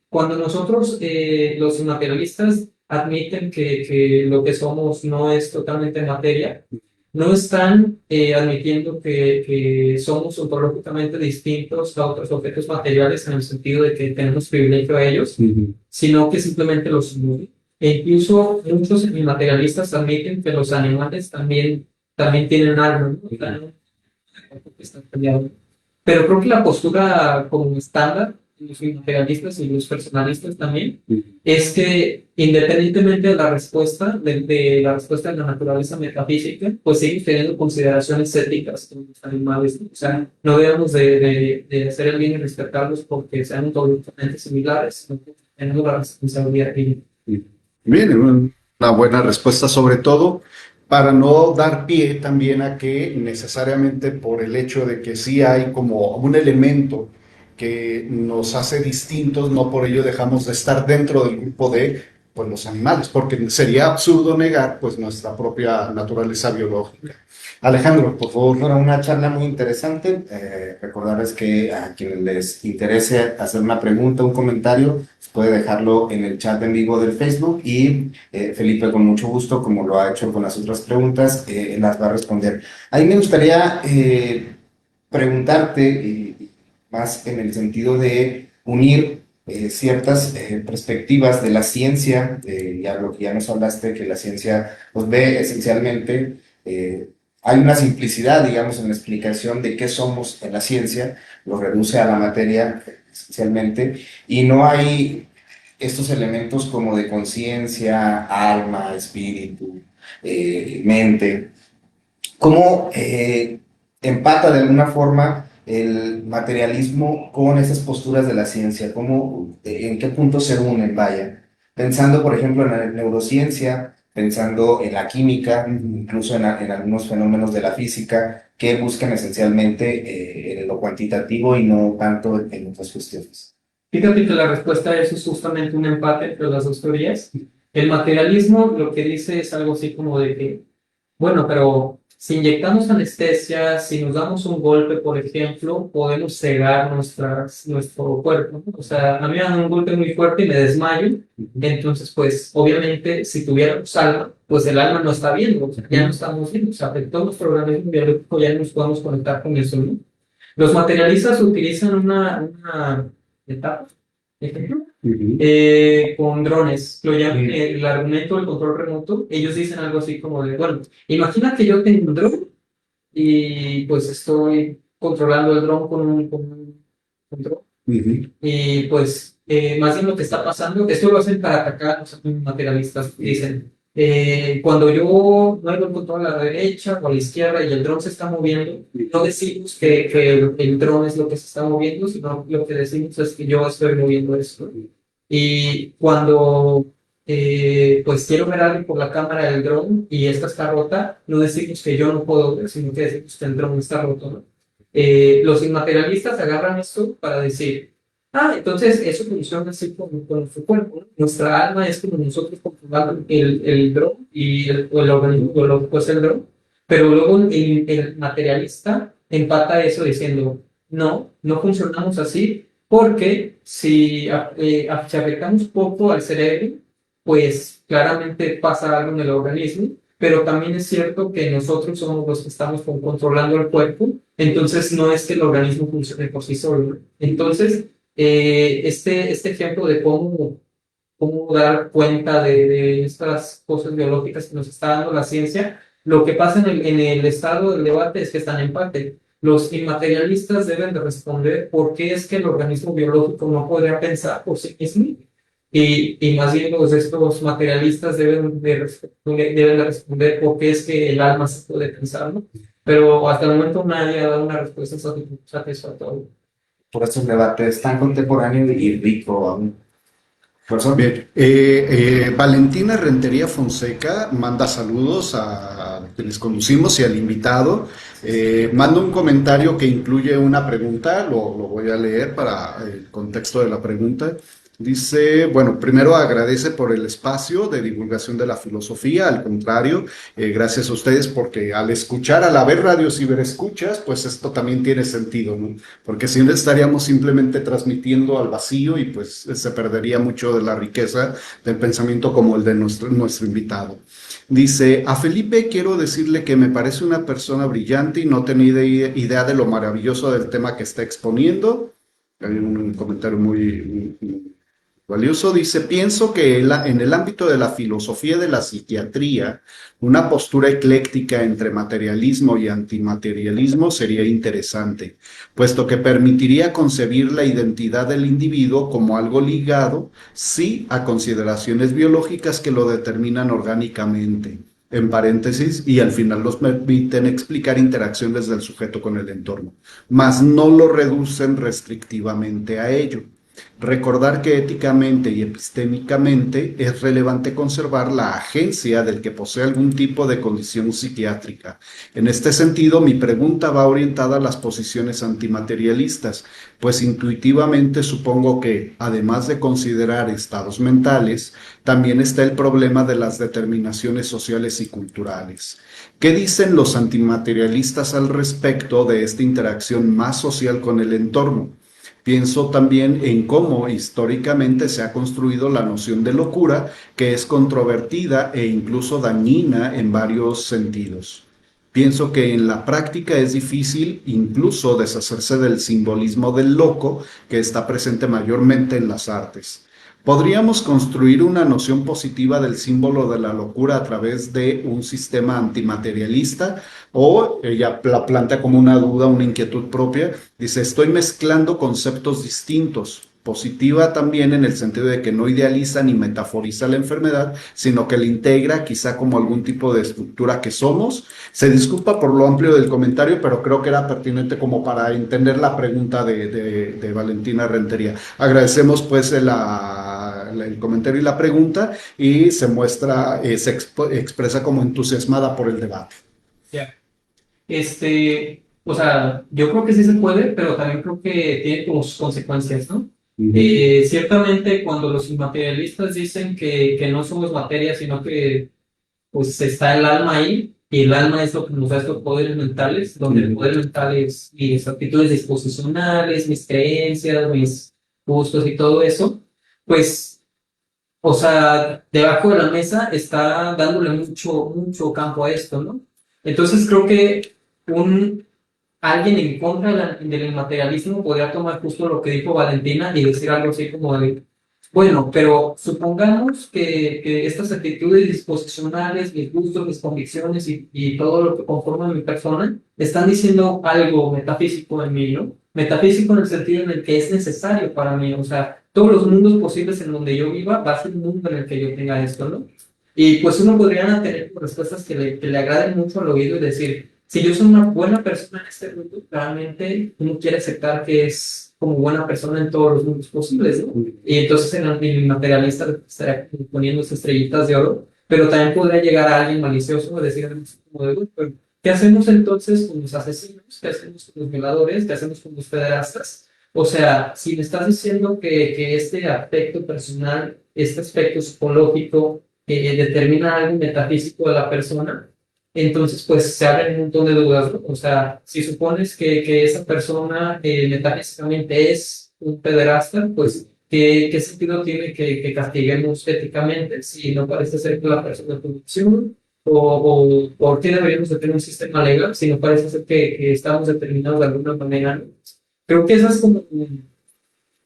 cuando nosotros, los materialistas, admiten que lo que somos no es totalmente materia, no están admitiendo que somos ontológicamente distintos a otros objetos materiales en el sentido de que tenemos privilegio a ellos, sino que simplemente los somos. E incluso muchos materialistas admiten que los animales también tienen alma, ¿no? Están peleados. Pero creo que la postura como estándar, los materialistas y los personalistas también, es que independientemente de la respuesta, de la respuesta de la naturaleza metafísica, pues seguimos teniendo consideraciones éticas con los animales, ¿no? O sea, no debemos de hacer el bien y respetarlos porque sean totalmente similares, sino que tenemos la responsabilidad de ello. Bien, una buena respuesta, sobre todo para no dar pie también a que necesariamente por el hecho de que sí hay como un elemento que nos hace distintos, no por ello dejamos de estar dentro del grupo de pues, los animales, porque sería absurdo negar pues nuestra propia naturaleza biológica. Alejandro, por favor. Bueno, una charla muy interesante. Recordarles que a quienes les interese hacer una pregunta, un comentario, puede dejarlo en el chat en vivo del Facebook y Felipe con mucho gusto, como lo ha hecho con las otras preguntas, las va a responder. A mí me gustaría preguntarte, más en el sentido de unir ciertas perspectivas de la ciencia, ya lo que ya nos hablaste, que la ciencia pues, ve esencialmente, hay una simplicidad, digamos, en la explicación de qué somos en la ciencia, lo reduce a la materia esencialmente, y no hay estos elementos como de conciencia, alma, espíritu, mente. ¿Cómo empata de alguna forma el materialismo con esas posturas de la ciencia? ¿Cómo, en qué punto se unen, vaya? Pensando, por ejemplo, en la neurociencia, pensando en la química, incluso en algunos fenómenos de la física, que buscan esencialmente en lo cuantitativo y no tanto en otras cuestiones. Fíjate que la respuesta a eso es justamente un empate entre las dos teorías. El materialismo lo que dice es algo así como de que, bueno, pero si inyectamos anestesia, si nos damos un golpe, por ejemplo, podemos cegar nuestro cuerpo, ¿no? O sea, a mí me dan un golpe muy fuerte y me desmayo, entonces, pues, obviamente, si tuviéramos alma, pues el alma no está viendo, o sea, ya no estamos viendo, o sea, afectó nuestro organismo biológico, ya no nos podemos conectar con eso, ¿no? Los materialistas utilizan una etapa, ejemplo, con drones, lo llaman el argumento del control remoto. Ellos dicen algo así como de, bueno, imagina que yo tengo un dron y pues estoy controlando el dron con un control. Y pues más bien lo que está pasando, esto lo hacen para atacar a los materialistas. Dicen, cuando yo no hago el control a la derecha o a la izquierda y el dron se está moviendo, no decimos que el dron es lo que se está moviendo, sino lo que decimos es que yo estoy moviendo esto. Y cuando pues quiero ver algo por la cámara del dron y esta está rota, no decimos que yo no puedo ver, sino que decimos que el dron está roto, ¿no? Los inmaterialistas agarran esto para decir, entonces eso funciona así con nuestro cuerpo, ¿no? Nuestra alma es como nosotros controlando el dron y el organismo biológico es el dron, pero luego el materialista empata eso diciendo, no funcionamos así, porque si afectamos poco al cerebro, pues claramente pasa algo en el organismo, pero también es cierto que nosotros somos los que estamos controlando el cuerpo, entonces no es que el organismo funcione por sí solo, ¿no? Entonces, este ejemplo de cómo dar cuenta de estas cosas biológicas que nos está dando la ciencia, lo que pasa en el estado del debate es que están en empate. Los inmaterialistas deben de responder por qué es que el organismo biológico no podría pensar por sí mismo, y más bien estos materialistas deben de responder por qué es que el alma se puede pensar, ¿no? Pero hasta el momento nadie ha dado una respuesta satisfactoria. Por eso el debate es tan contemporáneo y rico aún. ¿Profesor? Bien, Valentina Rentería Fonseca manda saludos a quienes conocimos y al invitado. Manda un comentario que incluye una pregunta, lo voy a leer para el contexto de la pregunta. Dice, bueno, primero agradece por el espacio de divulgación de la filosofía, al contrario, gracias a ustedes porque al escuchar, al haber radio ciberescuchas, pues esto también tiene sentido, ¿no? Porque si no estaríamos simplemente transmitiendo al vacío y pues se perdería mucho de la riqueza del pensamiento como el de nuestro invitado. Dice, a Felipe quiero decirle que me parece una persona brillante y no tenía idea de lo maravilloso del tema que está exponiendo. Hay un comentario muy valioso. Dice, pienso que en el ámbito de la filosofía de la psiquiatría, una postura ecléctica entre materialismo y antimaterialismo sería interesante, puesto que permitiría concebir la identidad del individuo como algo ligado, sí, a consideraciones biológicas que lo determinan orgánicamente, en paréntesis, y al final los permiten explicar interacciones del sujeto con el entorno, mas no lo reducen restrictivamente a ello. Recordar que éticamente y epistémicamente es relevante conservar la agencia del que posee algún tipo de condición psiquiátrica. En este sentido, mi pregunta va orientada a las posiciones antimaterialistas, pues intuitivamente supongo que, además de considerar estados mentales, también está el problema de las determinaciones sociales y culturales. ¿Qué dicen los antimaterialistas al respecto de esta interacción más social con el entorno? Pienso también en cómo históricamente se ha construido la noción de locura, que es controvertida e incluso dañina en varios sentidos. Pienso que en la práctica es difícil incluso deshacerse del simbolismo del loco que está presente mayormente en las artes. ¿Podríamos construir una noción positiva del símbolo de la locura a través de un sistema antimaterialista? O ella la plantea como una duda, una inquietud propia. Dice, estoy mezclando conceptos distintos. Positiva también en el sentido de que no idealiza ni metaforiza la enfermedad, sino que la integra quizá como algún tipo de estructura que somos. Se disculpa por lo amplio del comentario, pero creo que era pertinente como para entender la pregunta de Valentina Rentería. Agradecemos pues el comentario y la pregunta y se muestra, expresa como entusiasmada por el debate. Ya. O sea, yo creo que sí se puede, pero también creo que tiene como sus consecuencias, ¿no? Ciertamente cuando los inmaterialistas dicen que no somos materia, sino que pues está el alma ahí, y el alma es lo que nos da estos poderes mentales, donde el poder mental es mis actitudes disposicionales, mis creencias, mis gustos y todo eso, pues, o sea, debajo de la mesa está dándole mucho campo a esto, ¿no? Entonces creo que alguien en contra del materialismo podría tomar justo lo que dijo Valentina y decir algo así como de, bueno, pero supongamos que estas actitudes disposicionales, mis gustos, mis convicciones y todo lo que conforma mi persona, están diciendo algo metafísico en mí, ¿no? Metafísico en el sentido en el que es necesario para mí, o sea, todos los mundos posibles en donde yo viva, va a ser un mundo en el que yo tenga esto, ¿no? Y pues uno podría tener respuestas que le agraden mucho al oído y decir, si yo soy una buena persona en este mundo, realmente uno quiere aceptar que es como buena persona en todos los mundos posibles, ¿no? Y entonces el materialista estaría poniendo sus estrellitas de oro, pero también podría llegar a alguien malicioso y decir, como de, "Pero, ¿qué hacemos entonces con los asesinos? ¿Qué hacemos con los violadores? ¿Qué hacemos con los pederastas? O sea, si me estás diciendo que este aspecto personal, este aspecto psicológico, determina algo metafísico de la persona, entonces pues se abren un montón de dudas, ¿no? O sea, si supones que esa persona metafísicamente es un pederasta, pues ¿qué sentido tiene que castiguemos éticamente si no parece ser que la persona tuvo opción? O ¿por qué deberíamos de tener un sistema legal si no parece ser que estamos determinados de alguna manera, ¿no? Creo que esa es como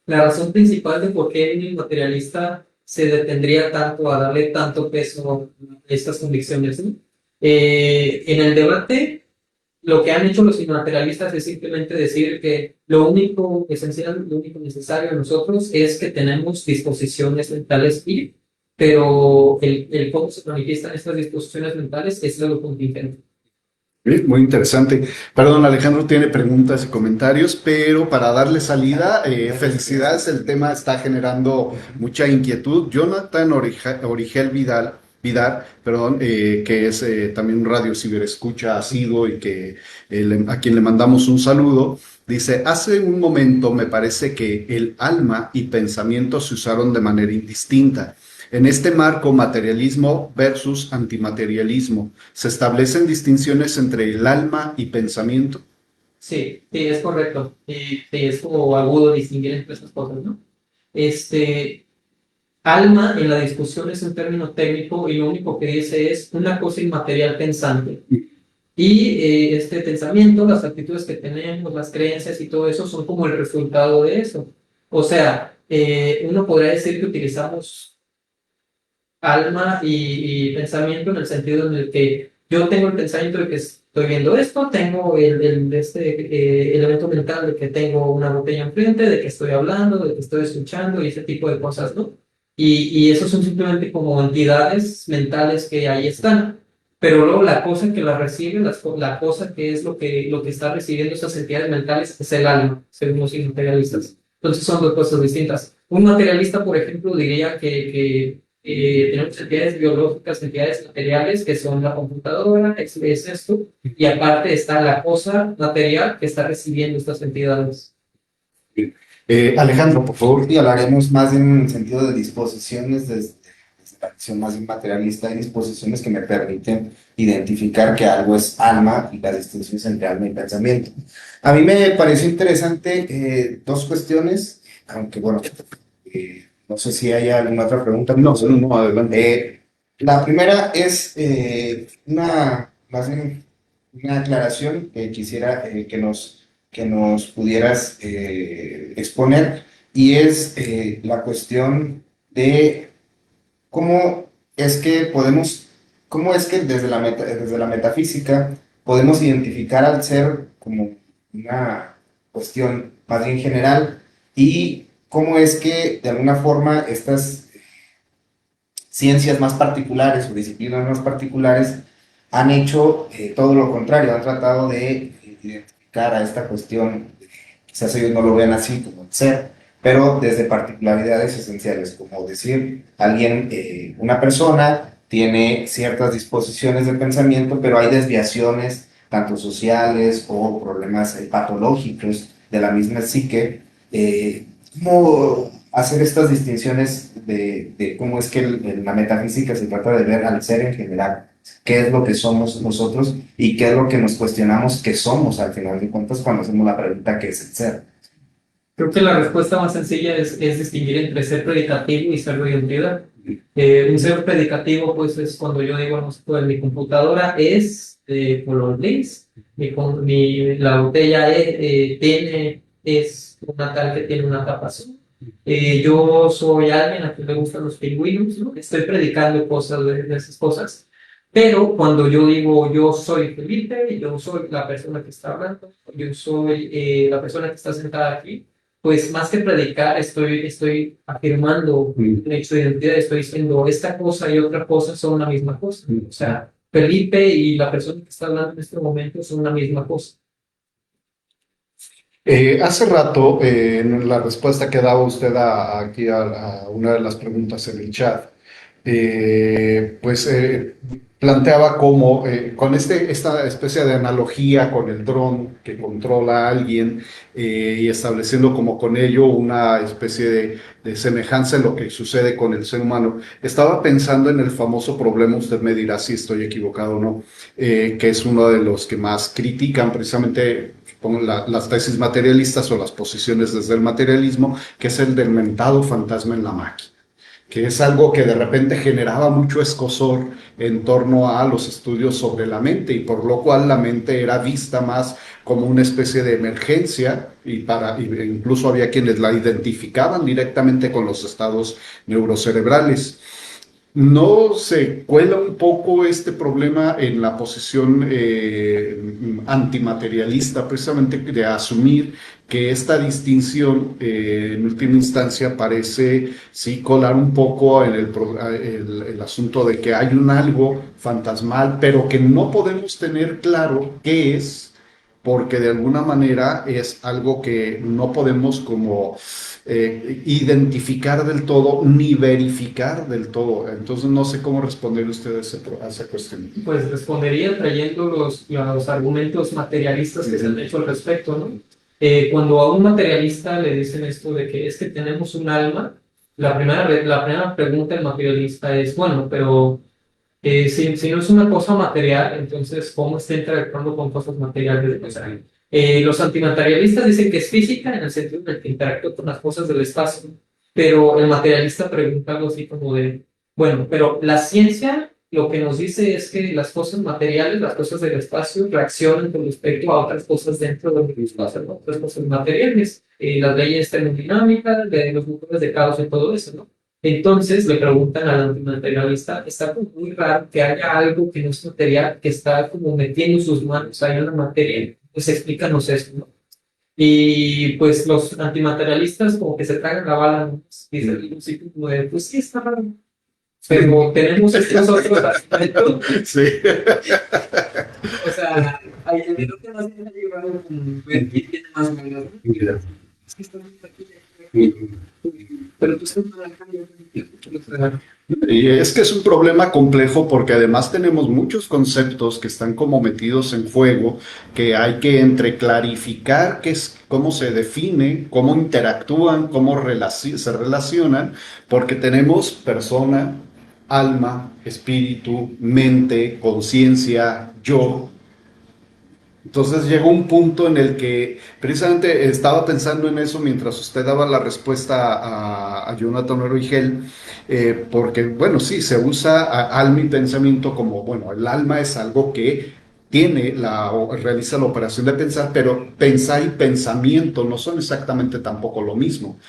la razón principal de por qué el materialista se detendría tanto a darle tanto peso a estas convicciones, ¿no? En el debate, lo que han hecho los inmaterialistas es simplemente decir que lo único esencial, lo único necesario a nosotros es que tenemos disposiciones mentales y, pero el cómo se manifiestan estas disposiciones mentales es algo contingente. Muy interesante. Perdón, Alejandro tiene preguntas y comentarios, pero para darle salida, felicidades, el tema está generando mucha inquietud. Jonathan Origel Vidal, perdón, que es también un radio ciberescucha asiduo y que a quien le mandamos un saludo, Dice, hace un momento me parece que el alma y pensamiento se usaron de manera indistinta. En este marco, materialismo versus antimaterialismo, ¿se establecen distinciones entre el alma y pensamiento? Sí, sí, es correcto. Sí, es como agudo distinguir entre esas cosas, ¿no? Este, alma en la discusión es un término técnico y lo único que dice es una cosa inmaterial pensante. Y este pensamiento, las actitudes que tenemos, las creencias y todo eso son como el resultado de eso. O sea, uno podría decir que utilizamos alma y pensamiento en el sentido en el que yo tengo el pensamiento de que estoy viendo esto, tengo elemento mental de que tengo una botella enfrente, de que estoy hablando, de que estoy escuchando y ese tipo de cosas, ¿no? Y esos son simplemente como entidades mentales que ahí están. Pero luego la cosa que la recibe, la cosa que es lo que está recibiendo esas entidades mentales es el alma, según los materialistas. Entonces son dos cosas distintas. Un materialista, por ejemplo, diría que tenemos entidades biológicas, entidades materiales, que son la computadora, es esto, y aparte está la cosa material que está recibiendo estas entidades. Alejandro, por favor. Y hablaremos más en el sentido de disposiciones, desde la visión más materialista, hay disposiciones que me permiten identificar que algo es alma y las distinciones entre alma y pensamiento. A mí me pareció interesante dos cuestiones, aunque bueno, no sé si hay alguna otra pregunta. No, no, adelante. La primera es más bien una aclaración que quisiera que nos pudieras exponer, y es la cuestión de cómo es que cómo es que desde la metafísica podemos identificar al ser como una cuestión más bien general, y cómo es que de alguna forma estas ciencias más particulares o disciplinas más particulares han hecho todo lo contrario, han tratado de identificar a esta cuestión, quizás ellos no lo vean así como el ser, pero desde particularidades esenciales, como decir, una persona tiene ciertas disposiciones de pensamiento, pero hay desviaciones tanto sociales o problemas patológicos de la misma psique. ¿Cómo hacer estas distinciones de cómo es que en la metafísica se trata de ver al ser en general? ¿Qué es lo que somos nosotros y qué es lo que nos cuestionamos que somos al final de cuentas cuando hacemos la pregunta ¿qué es el ser? Creo que la respuesta más sencilla es distinguir entre ser predicativo y ser de identidad. Un ser predicativo, pues, es cuando yo digo, no sé, pues, mi computadora es de color gris, la botella es una tal que tiene una tapa azul. Yo soy alguien a quien le gustan los pingüinos, ¿no? Estoy predicando cosas de esas cosas. Pero cuando yo digo yo soy Felipe, yo soy la persona que está hablando, yo soy la persona que está sentada aquí, pues más que predicar, estoy afirmando un hecho de identidad, estoy diciendo esta cosa y otra cosa son la misma cosa. O sea, Felipe y la persona que está hablando en este momento son una misma cosa. Hace rato, en la respuesta que daba usted aquí a una de las preguntas en el chat, planteaba cómo, con esta especie de analogía con el dron que controla a alguien y estableciendo como con ello una especie de semejanza en lo que sucede con el ser humano, estaba pensando en el famoso problema, usted me dirá si estoy equivocado o no, que es uno de los que más critican precisamente las tesis materialistas o las posiciones desde el materialismo, que es el del mentado fantasma en la máquina, que es algo que de repente generaba mucho escozor en torno a los estudios sobre la mente, y por lo cual la mente era vista más como una especie de emergencia, y incluso había quienes la identificaban directamente con los estados neurocerebrales. ¿No se cuela un poco este problema en la posición antimaterialista, precisamente de asumir que esta distinción en última instancia parece sí colar un poco en el asunto de que hay un algo fantasmal, pero que no podemos tener claro qué es, porque de alguna manera es algo que no podemos como identificar del todo ni verificar del todo? Entonces no sé cómo responder usted a esa cuestión. Pues respondería trayendo los argumentos materialistas que se han hecho al respecto, ¿no? Cuando a un materialista le dicen esto de que es que tenemos un alma, la primera pregunta del materialista es, bueno, pero si no es una cosa material, entonces, ¿cómo está interactuando con cosas materiales? O sea, los antimaterialistas dicen que es física en el sentido de que interactúa con las cosas del espacio, pero el materialista pregunta algo así como de, bueno, pero la ciencia lo que nos dice es que las cosas materiales, las cosas del espacio, reaccionan con respecto a otras cosas dentro del espacio, ¿no? Otras cosas materiales, las leyes termodinámicas, de los motores de caos y todo eso, ¿no? Entonces le preguntan al antimaterialista, está como muy raro que haya algo que no es material, que está como metiendo sus manos ahí en la materia, pues explícanos eso, ¿no? Y pues los antimaterialistas como que se tragan la bala, ¿no? Dicen algo así como de, pues sí, está raro, pero tenemos estos otros aspectos, Sí. o sea, hay lo que más me ha llevado como ver quién tiene más ganas, ¿no? Es que estamos aquí, pero tú estás mal acá, Y es que es un problema complejo porque además tenemos muchos conceptos que están como metidos en juego, que hay que entre clarificar qué es, cómo se define, cómo interactúan, se relacionan, porque tenemos persona, alma, espíritu, mente, conciencia, yo. Entonces llegó un punto en el que precisamente estaba pensando en eso mientras usted daba la respuesta a Jonathan Origel, porque bueno, sí, se usa alma y pensamiento como, bueno, el alma es algo que realiza la operación de pensar, pero pensar y pensamiento no son exactamente tampoco lo mismo.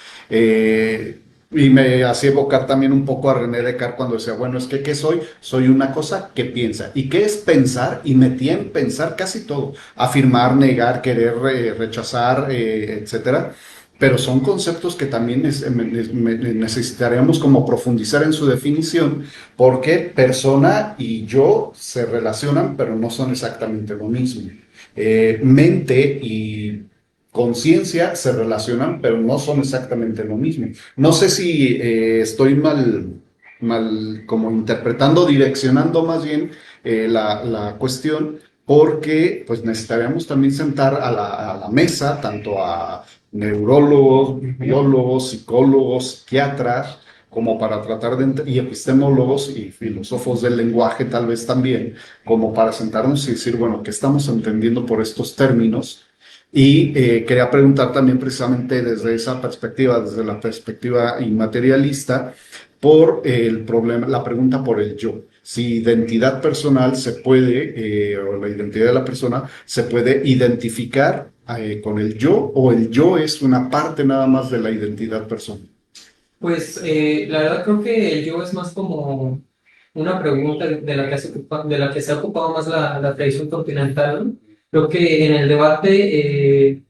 Y me hacía evocar también un poco a René Descartes cuando decía, bueno, es que ¿qué soy? Soy una cosa que piensa. ¿Y qué es pensar? Y metía en pensar casi todo. Afirmar, negar, querer, rechazar, etcétera. Pero son conceptos que también necesitaríamos como profundizar en su definición, porque persona y yo se relacionan, pero no son exactamente lo mismo. Mente y conciencia se relacionan, pero no son exactamente lo mismo. No sé si estoy mal como interpretando, direccionando más bien la cuestión, porque pues necesitaríamos también sentar a la mesa tanto a neurólogos, biólogos, psicólogos, psiquiatras, como para tratar y epistemólogos y filósofos del lenguaje tal vez también, como para sentarnos y decir, bueno, ¿qué estamos entendiendo por estos términos? Y quería preguntar también precisamente desde esa perspectiva, desde la perspectiva inmaterialista, por el problema, la pregunta por el yo. Si identidad personal se puede, o la identidad de la persona, se puede identificar con el yo, o el yo es una parte nada más de la identidad personal. pues la verdad creo que el yo es más como una pregunta de la que de la que se ha ocupado más la tradición continental, ¿no? Creo que en el debate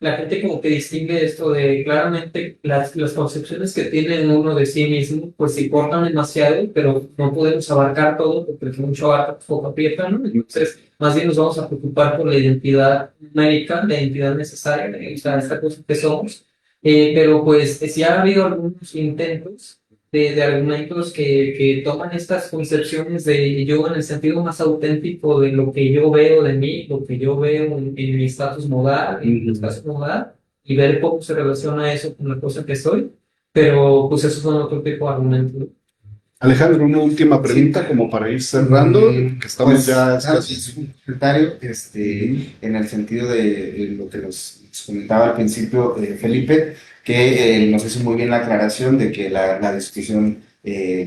la gente como que distingue esto de claramente las concepciones que tiene uno de sí mismo, pues se importan demasiado, pero no podemos abarcar todo porque es mucho abarca, poco aprieta, ¿no? Entonces, más bien nos vamos a preocupar por la identidad numérica, la identidad necesaria, o sea, esta cosa que somos. Pero pues sí ha habido algunos intentos de argumentos que toman estas concepciones de yo en el sentido más auténtico de lo que yo veo de mí, lo que yo veo en mi estatus modal, en mi estatus modal, y ver cómo se relaciona eso con la cosa que soy. Pero pues esos son otro tipo de argumentos, ¿no? Alejandro, una última pregunta como para ir cerrando, que estamos Pues, ya es un comentario en el sentido de lo que nos comentaba al principio Felipe, que nos hizo muy bien la aclaración de que la discusión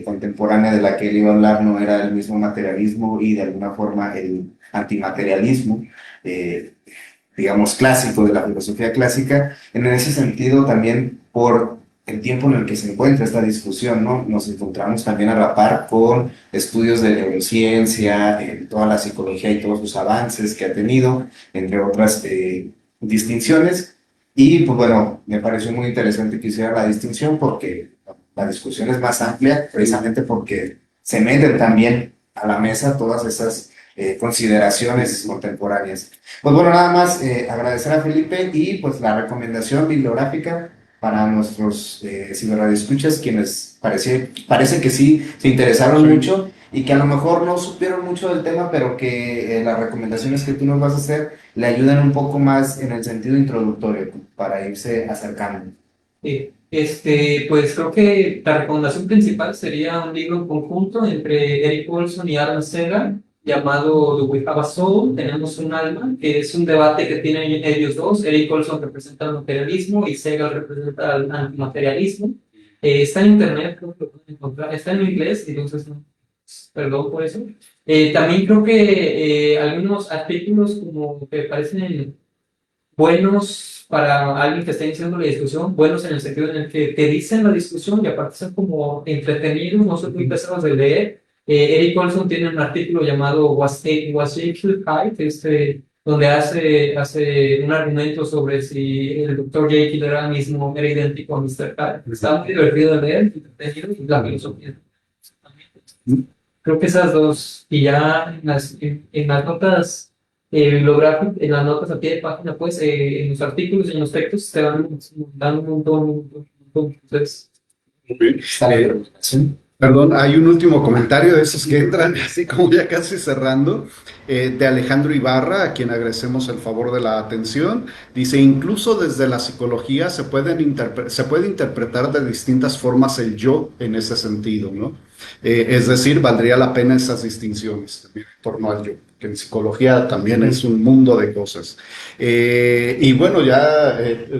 contemporánea de la que él iba a hablar no era el mismo materialismo y de alguna forma el antimaterialismo, digamos, clásico de la filosofía clásica. En ese sentido, también por el tiempo en el que se encuentra esta discusión, ¿no? Nos encontramos también a la par con estudios de neurociencia, toda la psicología y todos sus avances que ha tenido, entre otras distinciones. Y pues bueno, me pareció muy interesante que hiciera la distinción porque la discusión es más amplia, precisamente porque se meten también a la mesa todas esas consideraciones contemporáneas. Pues bueno, nada más agradecer a Felipe y pues la recomendación bibliográfica para nuestros ciberradioescuchas, quienes parece que sí se interesaron mucho, y que a lo mejor no supieron mucho del tema, pero que las recomendaciones que tú nos vas a hacer le ayuden un poco más en el sentido introductorio para irse acercando. Pues creo que la recomendación principal sería un libro en conjunto entre Eric Olson y Aaron Segal llamado The We Have a Soul, tenemos un alma, que es un debate que tienen ellos dos. Eric Olson representa el materialismo y Segal representa el antimaterialismo. Está en internet, creo que lo pueden encontrar, está en inglés, entonces perdón por eso. También creo que algunos artículos como que parecen buenos para alguien que está iniciando la discusión, buenos en el sentido en el que te dicen la discusión y aparte son como entretenidos, no son muy pesados de leer. Eric Olson tiene un artículo llamado Was Jekyll Hyde, donde hace un argumento sobre si el Dr. Jekyll era mismo, era idéntico a Mr. Hyde. Está muy divertido de leer, entretenido, y la filosofía. Creo que esas dos, y ya en las notas bibliográficas, en las notas a pie de página, pues en los artículos y en los textos te van dando un montón. Entonces, Perdón, hay un último comentario de esos que entran, así como ya casi cerrando, de Alejandro Ibarra, a quien agradecemos el favor de la atención. Dice, incluso desde la psicología se puede interpretar de distintas formas el yo en ese sentido, ¿no? Es decir, valdría la pena esas distinciones también en torno al yo, que en psicología también es un mundo de cosas. Y bueno, ya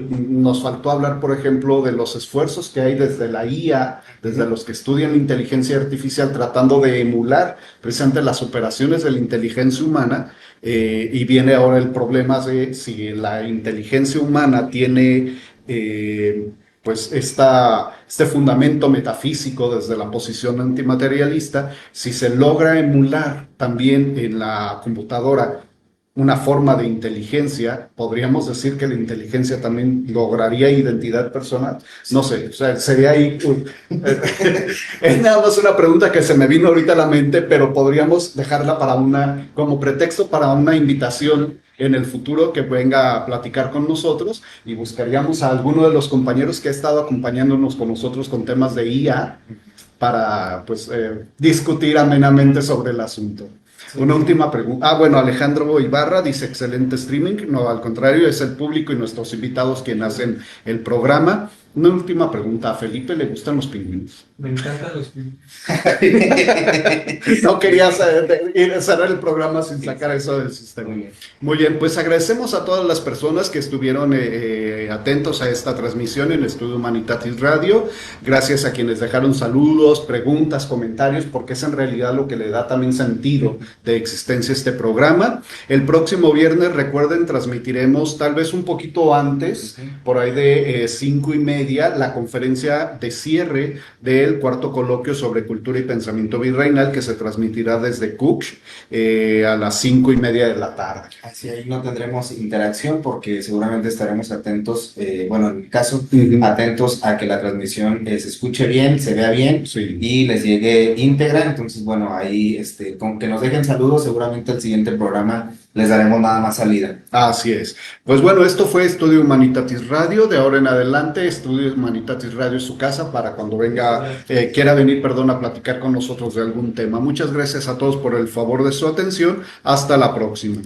nos faltó hablar, por ejemplo, de los esfuerzos que hay desde la IA, desde los que estudian inteligencia artificial, tratando de emular precisamente las operaciones de la inteligencia humana. Y viene ahora el problema de si la inteligencia humana tiene pues este fundamento metafísico desde la posición antimaterialista, si se logra emular también en la computadora una forma de inteligencia, podríamos decir que la inteligencia también lograría identidad personal. No sé, o sea, sería ahí... es nada más una pregunta que se me vino ahorita a la mente, pero podríamos dejarla como pretexto para una invitación en el futuro que venga a platicar con nosotros y buscaríamos a alguno de los compañeros que ha estado acompañándonos con nosotros con temas de IA para pues, discutir amenamente sobre el asunto. Una última pregunta. Bueno, Alejandro Ibarra dice excelente streaming. No, al contrario, es el público y nuestros invitados quienes hacen el programa. Una última pregunta. ¿A Felipe le gustan los pingüinos? me encantan los pingüinos. No quería cerrar el programa sin sacar eso del sistema. Muy bien, pues agradecemos a todas las personas que estuvieron atentos a esta transmisión en Estudio Humanitatis Radio. Gracias a quienes dejaron saludos, preguntas, comentarios, porque es en realidad lo que le da también sentido de existencia a este programa. El próximo viernes, recuerden, transmitiremos tal vez un poquito antes, por ahí de 5:30, la conferencia de cierre del cuarto coloquio sobre cultura y pensamiento virreinal que se transmitirá desde Cook a las 5:30 de la tarde. Así ahí no tendremos interacción porque seguramente estaremos atentos, bueno, en mi caso, atentos a que la transmisión se escuche bien, se vea bien y les llegue íntegra. Entonces, bueno, ahí con que nos dejen saludos, seguramente el siguiente programa les daremos nada más salida. Así es. Pues bueno, esto fue Estudio Humanitatis Radio. De ahora en adelante, Estudio Humanitatis Radio es su casa para cuando quiera venir, a platicar con nosotros de algún tema. Muchas gracias a todos por el favor de su atención. Hasta la próxima.